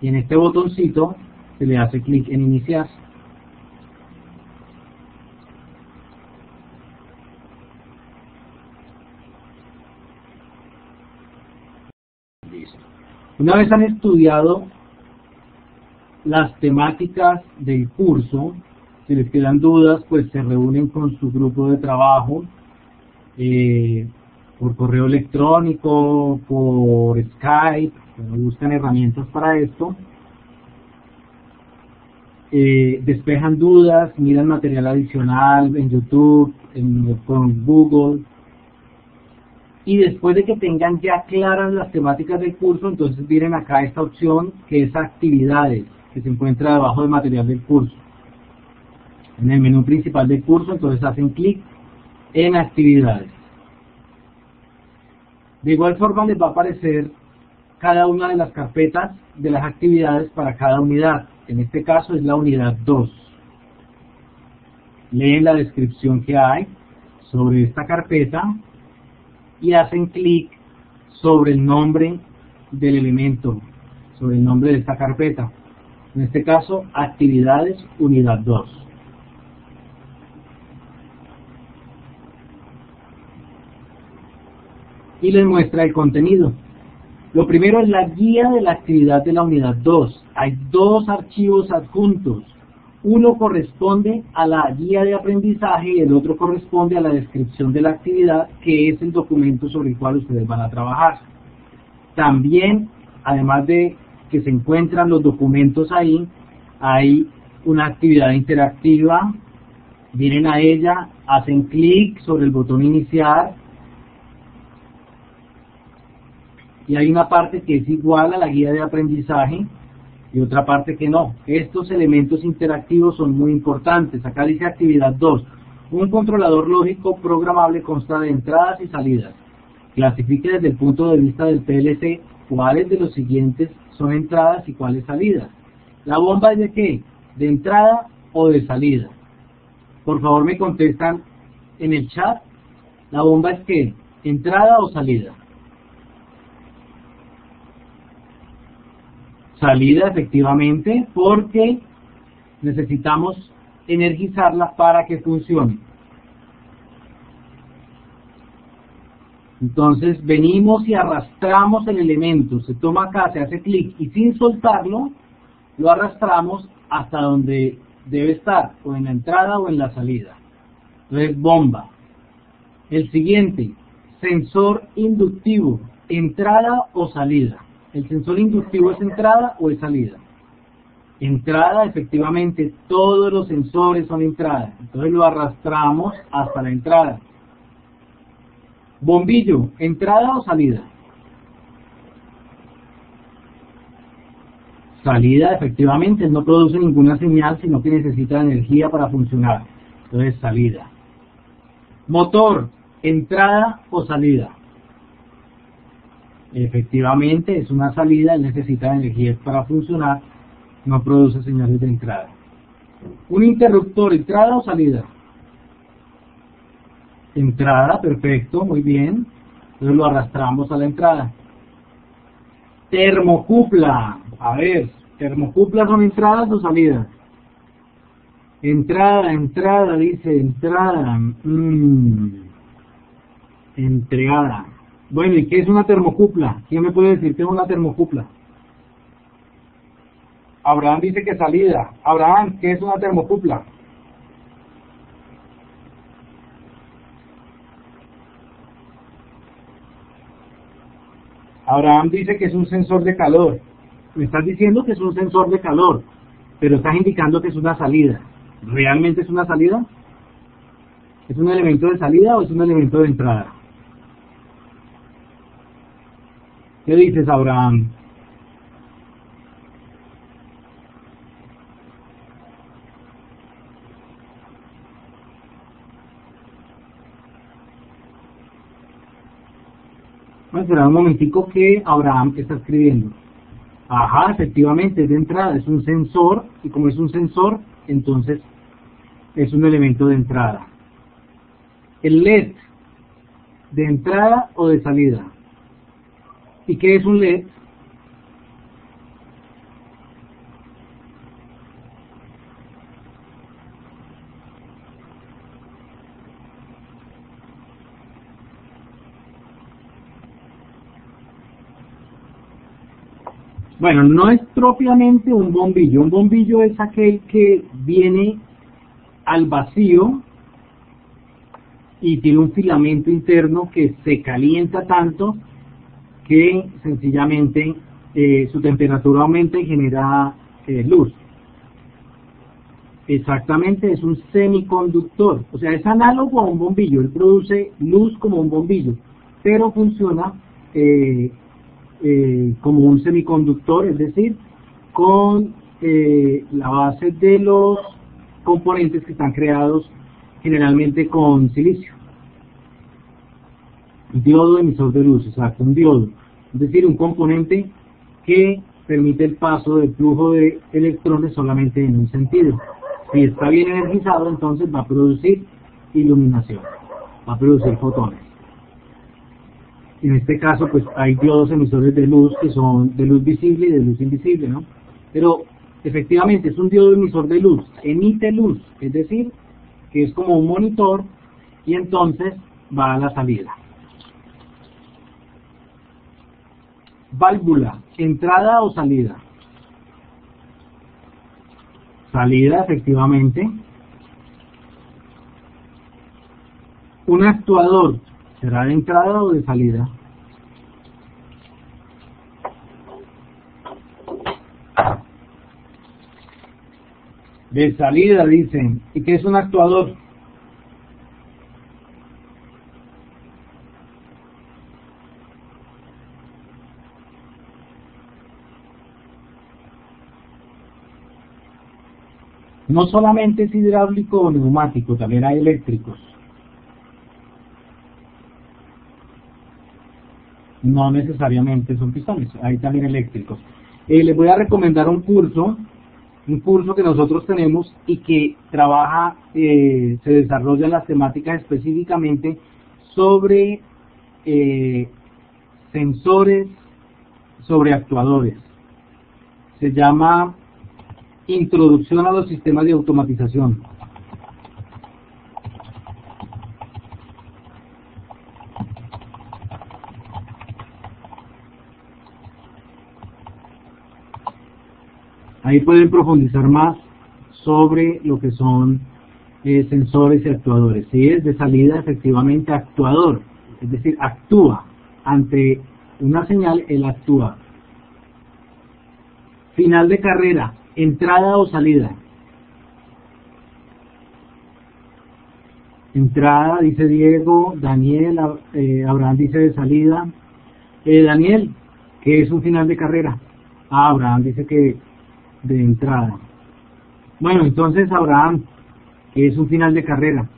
Y en este botoncito se le hace clic en iniciar. Una vez han estudiado las temáticas del curso, si les quedan dudas, pues se reúnen con su grupo de trabajo por correo electrónico, por Skype, buscan herramientas para esto, despejan dudas, miran material adicional en YouTube, con Google, y después de que tengan ya claras las temáticas del curso, entonces vienen acá esta opción que es actividades, que se encuentra debajo del material del curso. En el menú principal del curso, entonces hacen clic en actividades. De igual forma les va a aparecer cada una de las carpetas de las actividades para cada unidad. En este caso es la unidad 2. Leen la descripción que hay sobre esta carpeta y hacen clic sobre el nombre del elemento, sobre el nombre de esta carpeta. En este caso, actividades unidad 2. Y les muestra el contenido. Lo primero es la guía de la actividad de la unidad 2. Hay dos archivos adjuntos. Uno corresponde a la guía de aprendizaje y el otro corresponde a la descripción de la actividad, que es el documento sobre el cual ustedes van a trabajar. También, además de que se encuentran los documentos ahí, hay una actividad interactiva. Vienen a ella, hacen clic sobre el botón iniciar, y hay una parte que es igual a la guía de aprendizaje y otra parte que no. Estos elementos interactivos son muy importantes. Acá dice actividad 2. Un controlador lógico programable consta de entradas y salidas. Clasifique desde el punto de vista del PLC cuáles de los siguientes son entradas y cuáles salidas. ¿La bomba es de qué? ¿De entrada o de salida? Por favor me contestan en el chat. ¿La bomba es qué? ¿Entrada o salida? Salida, efectivamente, porque necesitamos energizarla para que funcione. Entonces venimos y arrastramos el elemento, se toma acá, se hace clic y sin soltarlo lo arrastramos hasta donde debe estar, o en la entrada o en la salida. Entonces bomba. El siguiente, sensor inductivo, entrada o salida. ¿El sensor inductivo es entrada o es salida? Entrada, efectivamente, todos los sensores son entrada. Entonces lo arrastramos hasta la entrada. Bombillo, ¿entrada o salida? Salida, efectivamente, no produce ninguna señal, sino que necesita energía para funcionar. Entonces salida. Motor, ¿entrada o salida? Efectivamente, es una salida, él necesita energía para funcionar, no produce señales de entrada. Un interruptor, ¿entrada o salida? Entrada, perfecto, muy bien. Entonces lo arrastramos a la entrada. Termocupla, a ver, ¿termocuplas son entradas o salidas? Entrada, dice, entrada. Entregada. Bueno, ¿y qué es una termocupla? ¿Quién me puede decir qué es una termocupla? Abraham dice que salida. Abraham, ¿qué es una termocupla? Abraham dice que es un sensor de calor. Me estás diciendo que es un sensor de calor, pero estás indicando que es una salida. ¿Realmente es una salida? ¿Es un elemento de salida o es un elemento de entrada? ¿Qué dices, Abraham? Bueno, espera un momentico que Abraham está escribiendo. Ajá, efectivamente, es de entrada, es un sensor, y como es un sensor, entonces es un elemento de entrada. El LED, ¿de entrada o de salida? ¿Y qué es un LED? Bueno, no es propiamente un bombillo. Un bombillo es aquel que viene al vacío y tiene un filamento interno que se calienta tanto que sencillamente su temperatura aumenta y genera luz. Exactamente, es un semiconductor, o sea, es análogo a un bombillo, él produce luz como un bombillo, pero funciona como un semiconductor, es decir, con la base de los componentes que están creados generalmente con silicio. Diodo emisor de luz, exacto, un diodo, es decir, un componente que permite el paso del flujo de electrones solamente en un sentido. Si está bien energizado, entonces va a producir iluminación, va a producir fotones. En este caso, pues hay diodos emisores de luz que son de luz visible y de luz invisible, ¿no? Pero efectivamente es un diodo emisor de luz, emite luz, es decir, que es como un monitor y entonces va a la salida. Válvula, entrada o salida. Salida, efectivamente. Un actuador, ¿será de entrada o de salida? De salida, dicen. ¿Y qué es un actuador? No solamente es hidráulico o neumático, también hay eléctricos. No necesariamente son pistones, hay también eléctricos. Les voy a recomendar un curso que nosotros tenemos y que trabaja, se desarrolla las temáticas específicamente sobre sensores, sobre actuadores. Se llama Introducción a los sistemas de automatización. Ahí pueden profundizar más sobre lo que son sensores y actuadores. Si es de salida, efectivamente, actuador, es decir, actúa ante una señal, él actúa. Final de carrera, entrada o salida. Entrada, dice Diego. Daniel, Abraham dice de salida. Daniel, ¿qué es un final de carrera? Abraham dice que de entrada. Bueno, entonces Abraham, ¿qué es un final de carrera?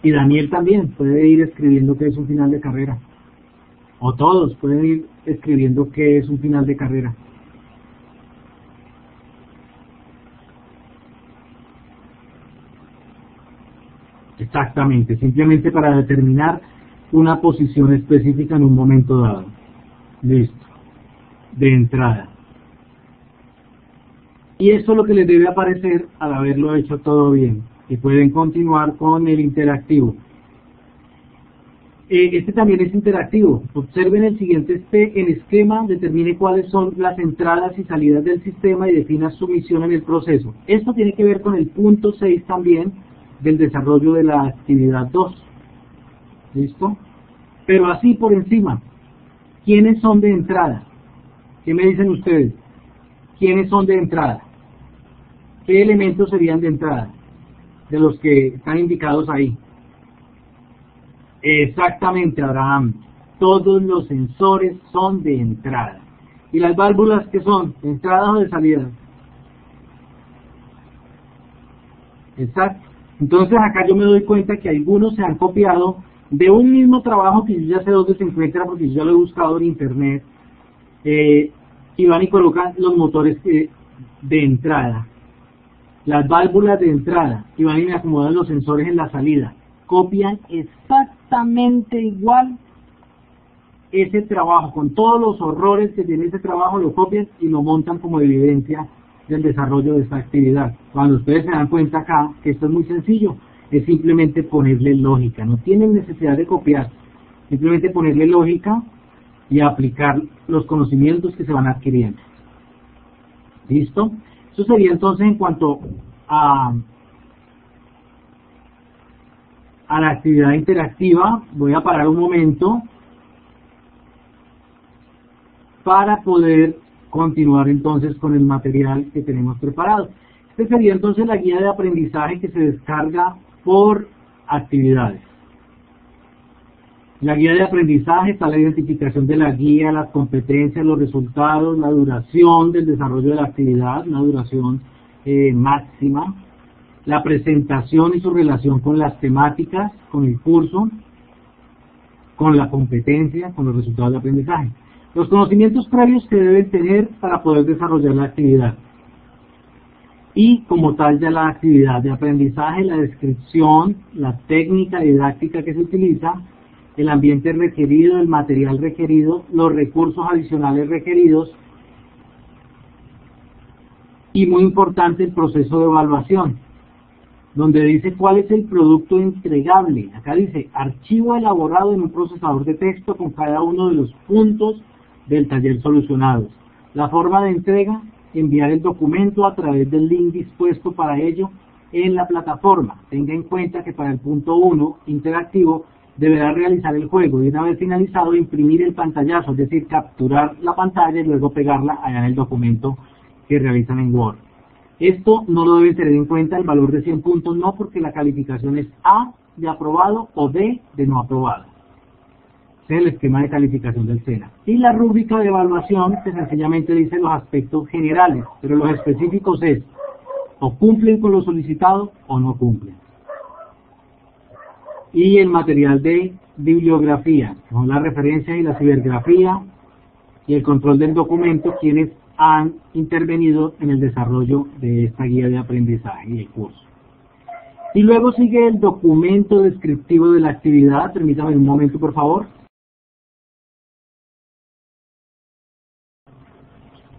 Y Daniel también puede ir escribiendo qué es un final de carrera. O todos pueden ir escribiendo qué es un final de carrera. Exactamente, simplemente para determinar una posición específica en un momento dado. Listo. De entrada. Y eso es lo que les debe aparecer al haberlo hecho todo bien. Y pueden continuar con el interactivo. Este también es interactivo. Observen el siguiente esquema, determine cuáles son las entradas y salidas del sistema y defina su misión en el proceso. Esto tiene que ver con el punto 6 también del desarrollo de la actividad 2. ¿Listo? Pero así por encima, ¿quiénes son de entrada? ¿Qué me dicen ustedes? ¿Quiénes son de entrada? ¿Qué elementos serían de entrada? De los que están indicados ahí. Exactamente, Abraham. Todos los sensores son de entrada. ¿Y las válvulas qué son? ¿De entrada o de salida? Exacto. Entonces acá yo me doy cuenta que algunos se han copiado de un mismo trabajo que yo ya sé dónde se encuentra porque yo ya lo he buscado en internet, y van y colocan los motores de entrada, las válvulas de entrada, y van y me acomodan los sensores en la salida. Copian exactamente igual ese trabajo, con todos los horrores que tiene ese trabajo, lo copian y lo montan como evidencia del desarrollo de esta actividad. Cuando ustedes se dan cuenta acá que esto es muy sencillo, es simplemente ponerle lógica, no tienen necesidad de copiar, simplemente ponerle lógica y aplicar los conocimientos que se van adquiriendo. ¿Listo? Eso sería entonces en cuanto a la actividad interactiva. Voy a parar un momento para poder continuar entonces con el material que tenemos preparado. Este sería entonces la guía de aprendizaje que se descarga por actividades. La guía de aprendizaje está la identificación de la guía, las competencias, los resultados, la duración del desarrollo de la actividad, una duración máxima, la presentación y su relación con las temáticas, con el curso, con la competencia, con los resultados de aprendizaje. Los conocimientos previos que deben tener para poder desarrollar la actividad. Y como tal ya la actividad de aprendizaje, la descripción, la técnica didáctica que se utiliza, el ambiente requerido, el material requerido, los recursos adicionales requeridos y muy importante el proceso de evaluación, donde dice cuál es el producto entregable. Acá dice archivo elaborado en un procesador de texto con cada uno de los puntos del taller solucionados. La forma de entrega, enviar el documento a través del link dispuesto para ello en la plataforma. Tenga en cuenta que para el punto 1, interactivo, deberá realizar el juego y una vez finalizado imprimir el pantallazo, es decir, capturar la pantalla y luego pegarla allá en el documento que realizan en Word. Esto no lo deben tener en cuenta, el valor de 100 puntos no, porque la calificación es A de aprobado o D de no aprobado. Ese es el esquema de calificación del SENA. Y la rúbrica de evaluación que sencillamente dice los aspectos generales, pero los específicos es o cumplen con lo solicitado o no cumplen. Y el material de bibliografía, que son las referencias y la cibergrafía y el control del documento, quienes han intervenido en el desarrollo de esta guía de aprendizaje y el curso. Y luego sigue el documento descriptivo de la actividad. Permítame un momento, por favor.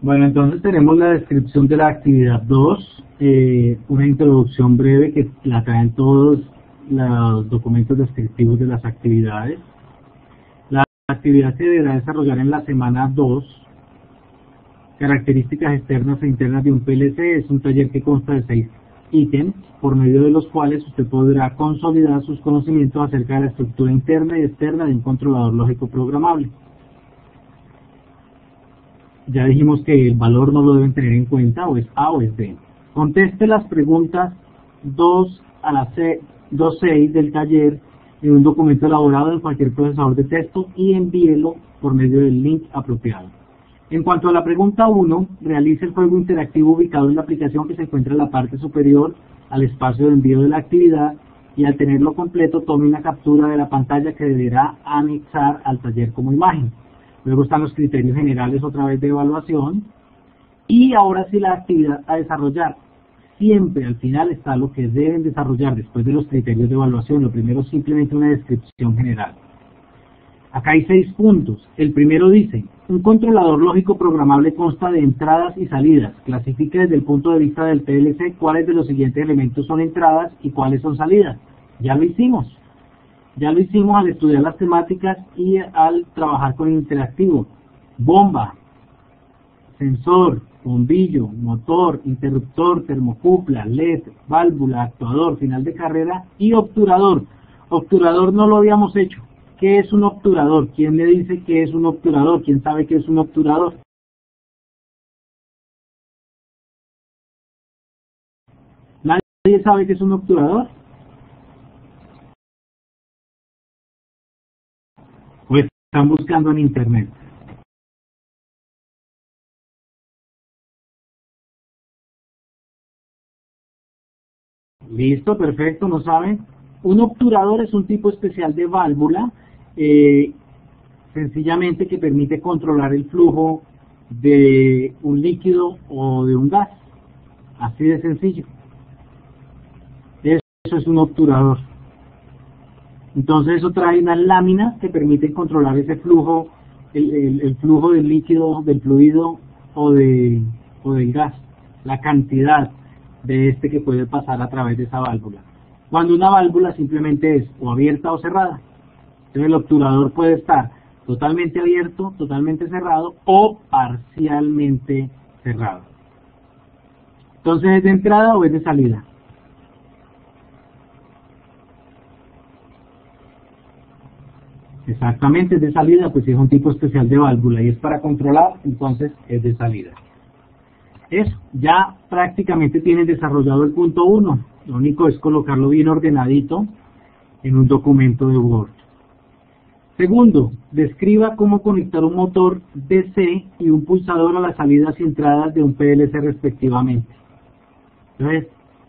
Bueno, entonces tenemos la descripción de la actividad 2, una introducción breve que la traen todos los documentos descriptivos de las actividades. La actividad se deberá desarrollar en la semana 2. Características externas e internas de un PLC es un taller que consta de 6 ítems, por medio de los cuales usted podrá consolidar sus conocimientos acerca de la estructura interna y externa de un controlador lógico programable. Ya dijimos que el valor no lo deben tener en cuenta, o es A o es B. Conteste las preguntas 2 a la 2.6 del taller en un documento elaborado en cualquier procesador de texto y envíelo por medio del link apropiado. En cuanto a la pregunta 1, realice el juego interactivo ubicado en la aplicación que se encuentra en la parte superior al espacio de envío de la actividad y al tenerlo completo tome una captura de la pantalla que deberá anexar al taller como imagen. Luego están los criterios generales otra vez de evaluación y ahora sí la actividad a desarrollar. Siempre al final está lo que deben desarrollar después de los criterios de evaluación. Lo primero es simplemente una descripción general. Acá hay 6 puntos. El primero dice, un controlador lógico programable consta de entradas y salidas. Clasifique desde el punto de vista del PLC cuáles de los siguientes elementos son entradas y cuáles son salidas. Ya lo hicimos. Ya lo hicimos al estudiar las temáticas y al trabajar con el interactivo. Bomba, sensor, bombillo, motor, interruptor, termocupla, LED, válvula, actuador, final de carrera y obturador. Obturador no lo habíamos hecho. ¿Qué es un obturador? ¿Quién me dice qué es un obturador? ¿Quién sabe qué es un obturador? ¿Nadie sabe qué es un obturador? Pues están buscando en internet. Listo, perfecto, ¿no saben? Un obturador es un tipo especial de válvula, sencillamente que permite controlar el flujo de un líquido o de un gas. Así de sencillo. Eso es un obturador. Entonces eso trae unas láminas que permiten controlar ese flujo, el flujo del líquido, del fluido o del gas, la cantidad de este que puede pasar a través de esa válvula. Cuando una válvula simplemente es o abierta o cerrada. Entonces el obturador puede estar totalmente abierto, totalmente cerrado o parcialmente cerrado. Entonces, ¿es de entrada o es de salida? Exactamente, es de salida, pues si es un tipo especial de válvula y es para controlar, entonces es de salida. Eso, ya prácticamente tienen desarrollado el punto 1. Lo único es colocarlo bien ordenadito en un documento de Word. Segundo, describa cómo conectar un motor DC y un pulsador a las salidas y entradas de un PLC respectivamente. Entonces,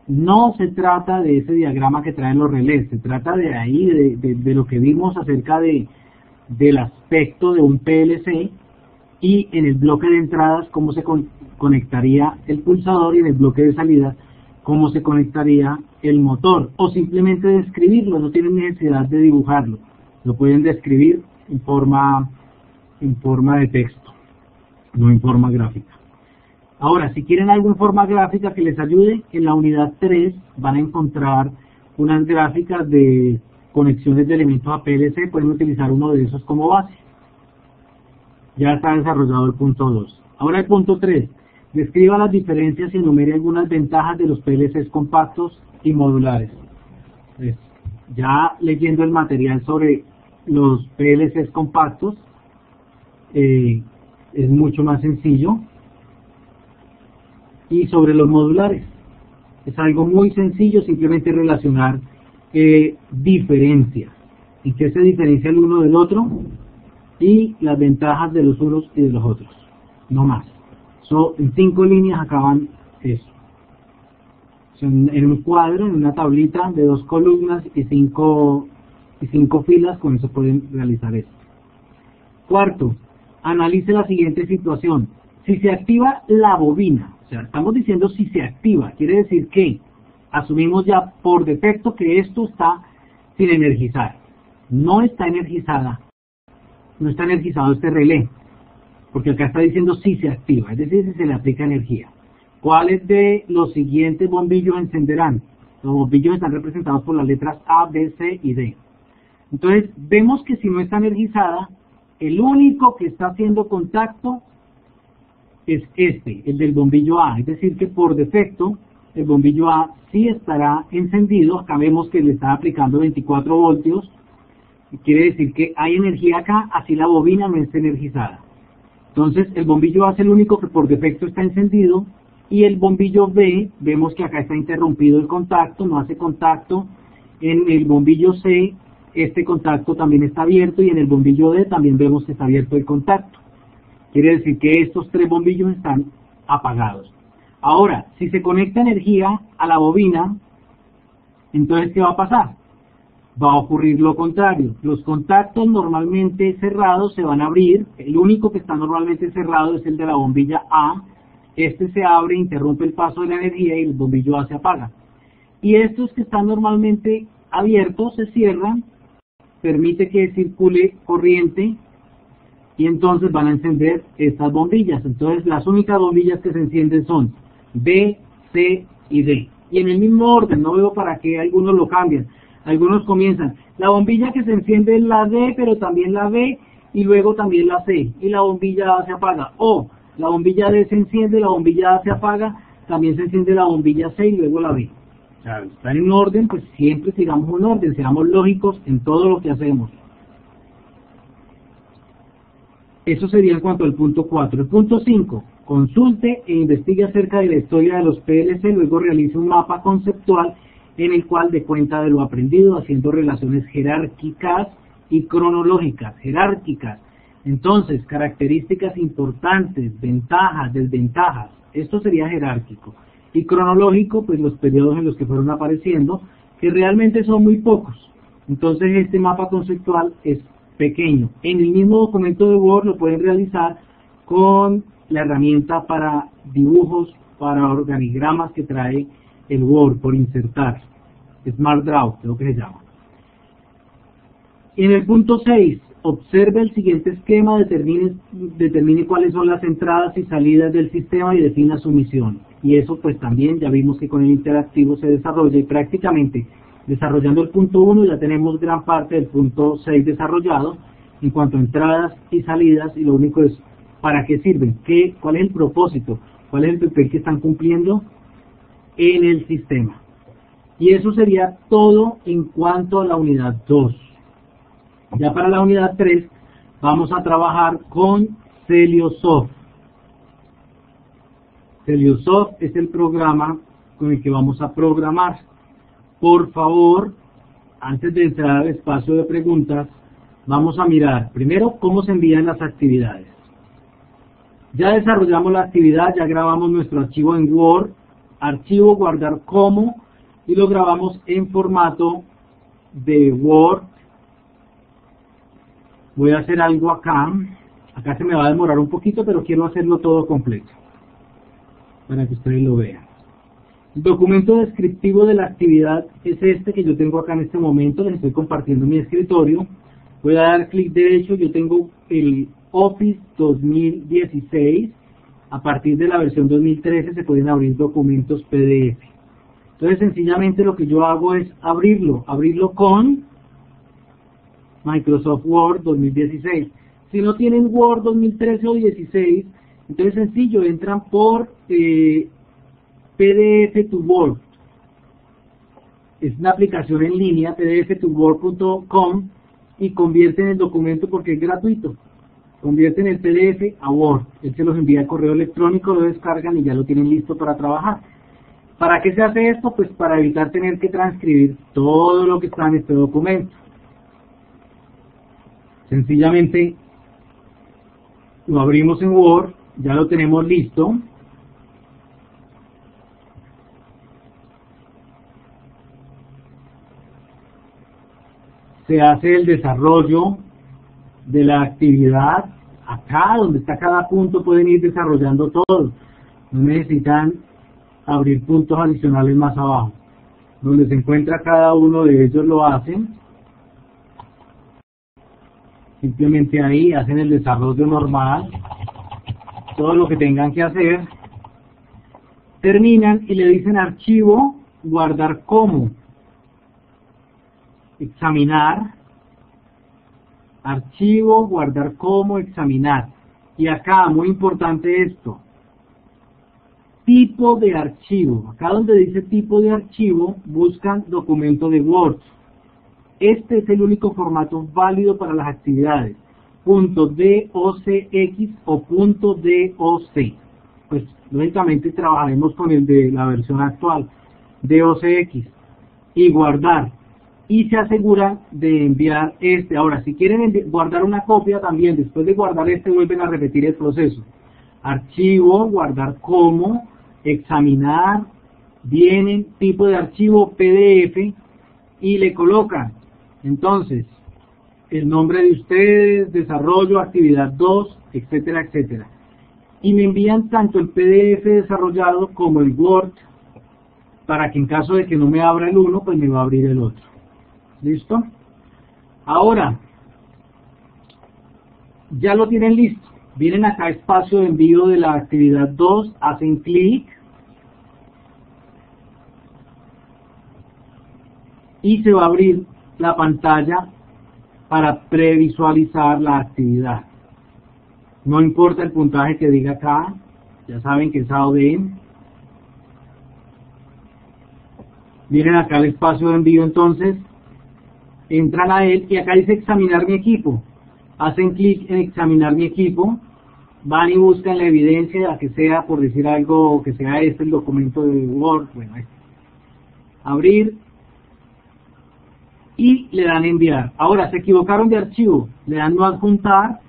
no se trata de ese diagrama que traen los relés, se trata de ahí, de lo que vimos acerca del aspecto de un PLC y en el bloque de entradas cómo se conectaría el pulsador y en el bloque de salida cómo se conectaría el motor, o simplemente describirlo, no tienen necesidad de dibujarlo, lo pueden describir en forma de texto, no en forma gráfica. Ahora, si quieren algo en forma gráfica que les ayude, en la unidad 3 van a encontrar unas gráficas de conexiones de elementos a PLC, pueden utilizar uno de esos como base. Ya está desarrollado el punto 2. Ahora el punto 3. Describa las diferencias y enumere algunas ventajas de los PLCs compactos y modulares. Pues, ya leyendo el material sobre los PLCs compactos, es mucho más sencillo. Y sobre los modulares, es algo muy sencillo, simplemente relacionar diferencias. ¿En qué se diferencia el uno del otro? Y las ventajas de los unos y de los otros. No más. En 5 líneas acaban eso. En un cuadro, en una tablita de 2 columnas y 5 filas, con eso pueden realizar esto. Cuarto, analice la siguiente situación. Si se activa la bobina, o sea, estamos diciendo si se activa, quiere decir que asumimos ya por defecto que esto está sin energizar. No está energizada, no está energizado este relé, porque acá está diciendo si se activa, es decir, si se le aplica energía. ¿Cuáles de los siguientes bombillos encenderán? Los bombillos están representados por las letras A, B, C y D. Entonces, vemos que si no está energizada, el único que está haciendo contacto es el del bombillo A, es decir, que por defecto el bombillo A sí estará encendido. Acá vemos que le está aplicando 24 voltios, quiere decir que hay energía acá, así la bobina no está energizada. Entonces el bombillo A es el único que por defecto está encendido, y el bombillo B, vemos que acá está interrumpido el contacto, no hace contacto. En el bombillo C, este contacto también está abierto, y en el bombillo D también vemos que está abierto el contacto. Quiere decir que estos 3 bombillos están apagados. Ahora, si se conecta energía a la bobina, entonces ¿qué va a pasar? Va a ocurrir lo contrario. Los contactos normalmente cerrados se van a abrir. El único que está normalmente cerrado es el de la bombilla A. Este se abre, interrumpe el paso de la energía y el bombillo A se apaga. Y estos que están normalmente abiertos se cierran, permite que circule corriente, y entonces van a encender estas bombillas. Entonces las únicas bombillas que se encienden son B, C y D. Y en el mismo orden, no veo para qué algunos lo cambian. Algunos comienzan, la bombilla que se enciende es la D, pero también la B, y luego también la C, y la bombilla A se apaga. O la bombilla D se enciende, la bombilla A se apaga, también se enciende la bombilla C y luego la B. O sea, están en un orden, pues siempre sigamos un orden, seamos lógicos en todo lo que hacemos. Eso sería en cuanto al punto 4. El punto 5. Consulte e investigue acerca de la historia de los PLC, luego realice un mapa conceptual en el cual dé cuenta de lo aprendido, haciendo relaciones jerárquicas y cronológicas. Jerárquicas. Entonces, características importantes, ventajas, desventajas. Esto sería jerárquico. Y cronológico, pues los periodos en los que fueron apareciendo, que realmente son muy pocos. Entonces, este mapa conceptual es pequeño. En el mismo documento de Word lo pueden realizar con la herramienta para dibujos, para organigramas que trae el Word por insertar. Smart Draw, creo que se llama. En el punto 6, observe el siguiente esquema, determine cuáles son las entradas y salidas del sistema y defina su misión. Y eso pues también ya vimos que con el interactivo se desarrolla, y prácticamente desarrollando el punto 1 ya tenemos gran parte del punto 6 desarrollado en cuanto a entradas y salidas, y lo único es para qué sirven, cuál es el propósito, cuál es el papel que están cumpliendo en el sistema. Y eso sería todo en cuanto a la unidad 2. Ya para la unidad 3 vamos a trabajar con Celiosoft. Celiosoft es el programa con el que vamos a programar. Por favor, antes de entrar al espacio de preguntas, vamos a mirar primero cómo se envían las actividades. Ya desarrollamos la actividad, ya grabamos nuestro archivo en Word, archivo guardar como, y lo grabamos en formato de Word. Voy a hacer algo acá se me va a demorar un poquito, pero quiero hacerlo todo completo, para que ustedes lo vean. El documento descriptivo de la actividad es este que yo tengo acá en este momento, les estoy compartiendo mi escritorio. Voy a dar clic derecho, yo tengo el Office 2016, a partir de la versión 2013 se pueden abrir documentos PDF. Entonces sencillamente lo que yo hago es abrirlo con Microsoft Word 2016. Si no tienen Word 2013 o 16, entonces sencillo, entran por PDF to Word. Es una aplicación en línea, pdf2word.com, y convierten el documento porque es gratuito. Convierten el PDF a Word. Él se los envía a correo electrónico, lo descargan y ya lo tienen listo para trabajar. ¿Para qué se hace esto? Pues para evitar tener que transcribir todo lo que está en este documento. Sencillamente lo abrimos en Word, ya lo tenemos listo. Se hace el desarrollo de la actividad. Acá donde está cada punto pueden ir desarrollando todo. No necesitan abrir puntos adicionales más abajo. Donde se encuentra cada uno de ellos lo hacen. Simplemente ahí hacen el desarrollo normal. Todo lo que tengan que hacer. Terminan y le dicen archivo, guardar como. Examinar, archivo, guardar como, examinar. Y acá, muy importante esto, tipo de archivo. Acá donde dice tipo de archivo, buscan documento de Word. Este es el único formato válido para las actividades. .docx o .doc. Pues lógicamente trabajaremos con el de la versión actual, docx, y guardar. Y se asegura de enviar este. Ahora, si quieren guardar una copia también, después de guardar este vuelven a repetir el proceso. Archivo, guardar como, examinar, vienen, tipo de archivo PDF y le colocan entonces el nombre de ustedes, desarrollo, actividad 2, etcétera, etcétera. Y me envían tanto el PDF desarrollado como el Word, para que en caso de que no me abra el uno, pues me va a abrir el otro. ¿Listo? Ahora, ya lo tienen listo. Vienen acá a espacio de envío de la actividad 2, hacen clic y se va a abrir la pantalla para previsualizar la actividad. No importa el puntaje que diga acá, ya saben que es A o B. Vienen acá al espacio de envío entonces, entran a él y acá dice examinar mi equipo. Hacen clic en examinar mi equipo, van y buscan la evidencia de la que sea, por decir algo, que sea este el documento de Word, bueno, este. Abrir y le dan enviar. Ahora, se equivocaron de archivo, le dan no adjuntar,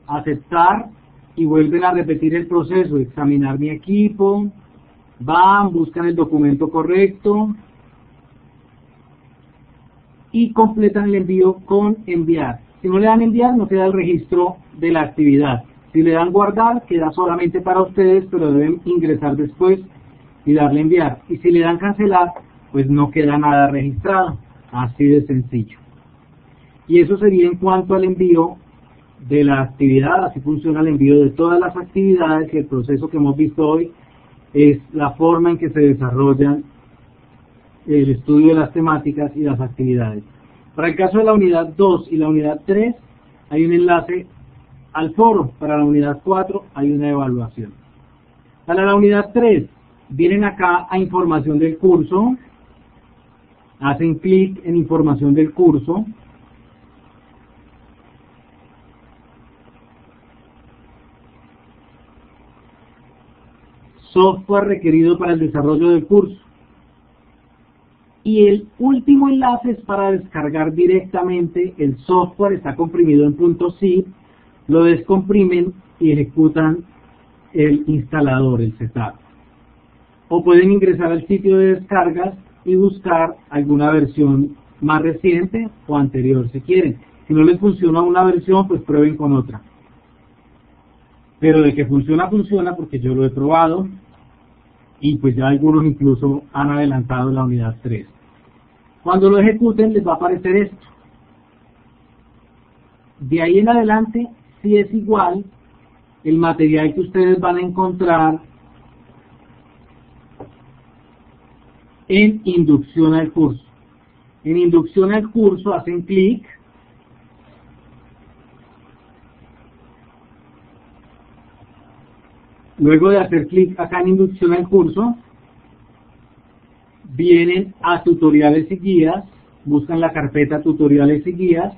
aceptar y vuelven a repetir el proceso, examinar mi equipo, van, buscan el documento correcto y completan el envío con enviar. Si no le dan enviar, no queda el registro de la actividad. Si le dan guardar, queda solamente para ustedes, pero deben ingresar después y darle enviar. Y si le dan cancelar, pues no queda nada registrado. Así de sencillo. Y eso sería en cuanto al envío de la actividad. Así funciona el envío de todas las actividades, y el proceso que hemos visto hoy es la forma en que se desarrollan el estudio de las temáticas y las actividades. Para el caso de la unidad 2 y la unidad 3 hay un enlace al foro. Para la unidad 4 hay una evaluación. Para la unidad 3 Vienen acá a información del curso, hacen clic en información del curso, software requerido para el desarrollo del curso, y el último enlace es para descargar directamente el software. Está comprimido en .zip, lo descomprimen y ejecutan el instalador, el setup. O pueden ingresar al sitio de descargas y buscar alguna versión más reciente o anterior si quieren. Si no les funciona una versión, pues prueben con otra. Pero de que funciona, funciona, porque yo lo he probado y pues ya algunos incluso han adelantado la unidad 3. Cuando lo ejecuten les va a aparecer esto. De ahí en adelante, si es igual, el material que ustedes van a encontrar en inducción al curso. En inducción al curso hacen clic, luego de hacer clic acá en inducción al curso, vienen a tutoriales y guías, buscan la carpeta tutoriales y guías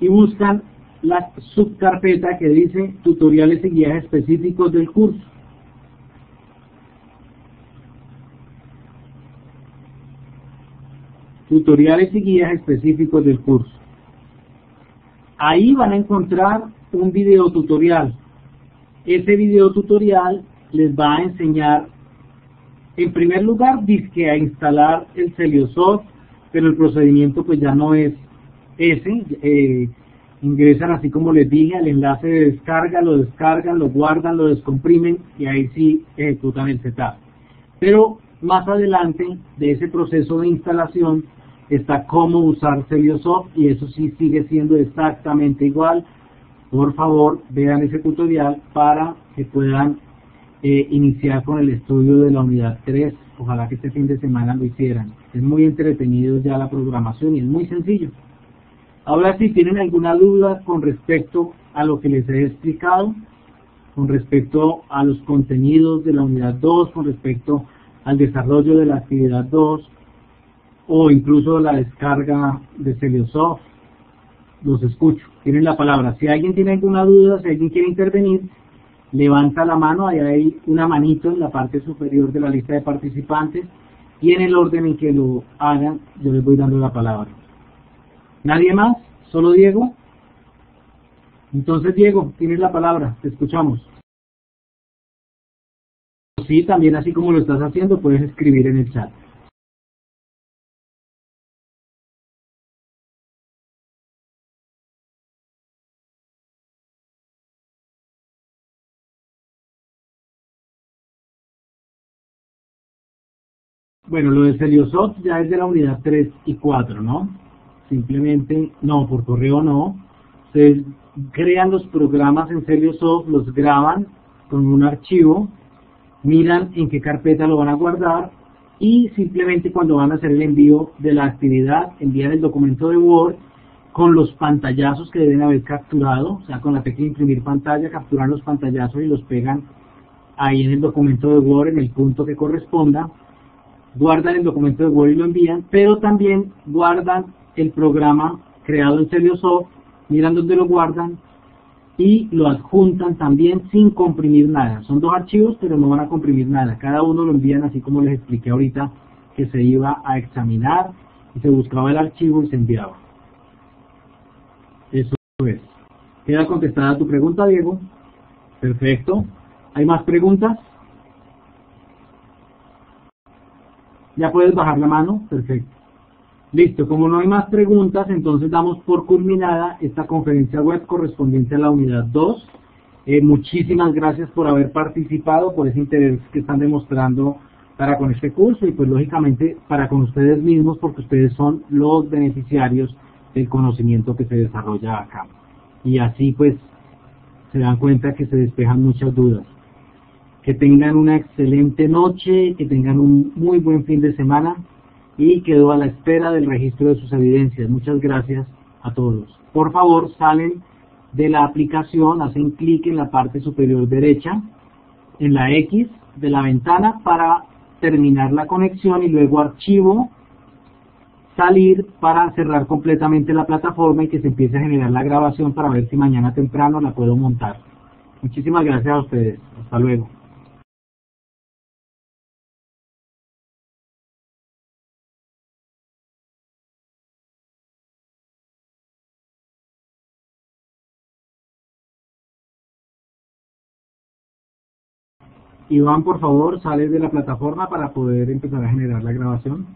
y buscan la subcarpeta que dice tutoriales y guías específicos del curso. Tutoriales y guías específicos del curso. Ahí van a encontrar un video tutorial. Ese video tutorial les va a enseñar, en primer lugar, dizque a instalar el Celiosoft, pero el procedimiento pues ya no es ese. Ingresan, así como les dije, al enlace de descarga, lo guardan, lo descomprimen y ahí sí ejecutan el setup. Pero más adelante de ese proceso de instalación está cómo usar Celiosoft, y eso sí sigue siendo exactamente igual. Por favor, vean ese tutorial para que puedan iniciar con el estudio de la unidad 3. Ojalá que este fin de semana lo hicieran. Es muy entretenido ya la programación y es muy sencillo. Ahora, si tienen alguna duda con respecto a lo que les he explicado, con respecto a los contenidos de la unidad 2, con respecto al desarrollo de la actividad 2, o incluso la descarga de Celiosoft, los escucho. Tienen la palabra. Si alguien tiene alguna duda, si alguien quiere intervenir, levanta la mano. Ahí hay una manito en la parte superior de la lista de participantes, y en el orden en que lo hagan, yo les voy dando la palabra. ¿Nadie más? ¿Solo Diego? Entonces, Diego, tienes la palabra, te escuchamos. Sí, también así como lo estás haciendo, puedes escribir en el chat. Bueno, lo de Celiosoft ya es de la unidad 3 y 4, ¿no? Simplemente, no, por correo no. Ustedes crean los programas en Celiosoft, los graban con un archivo, miran en qué carpeta lo van a guardar, y simplemente cuando van a hacer el envío de la actividad, envían el documento de Word con los pantallazos que deben haber capturado, o sea, con la tecla imprimir pantalla, capturan los pantallazos y los pegan ahí en el documento de Word en el punto que corresponda. Guardan el documento de Word y lo envían, pero también guardan el programa creado en Celiosoft, miran dónde lo guardan y lo adjuntan también sin comprimir nada. Son dos archivos, pero no van a comprimir nada. Cada uno lo envían así como les expliqué ahorita, que se iba a examinar y se buscaba el archivo y se enviaba. Eso es. ¿Queda contestada tu pregunta, Diego? Perfecto. ¿Hay más preguntas? ¿Ya puedes bajar la mano? Perfecto. Listo, como no hay más preguntas, entonces damos por culminada esta conferencia web correspondiente a la unidad 2. Muchísimas gracias por haber participado, por ese interés que están demostrando para con este curso y pues lógicamente para con ustedes mismos, porque ustedes son los beneficiarios del conocimiento que se desarrolla acá. Y así pues se dan cuenta que se despejan muchas dudas. Que tengan una excelente noche, que tengan un muy buen fin de semana, y quedo a la espera del registro de sus evidencias. Muchas gracias a todos. Por favor, salen de la aplicación, hacen clic en la parte superior derecha, en la X de la ventana para terminar la conexión y luego archivo, salir para cerrar completamente la plataforma y que se empiece a generar la grabación para ver si mañana temprano la puedo montar. Muchísimas gracias a ustedes. Hasta luego. Iván, por favor, sales de la plataforma para poder empezar a generar la grabación.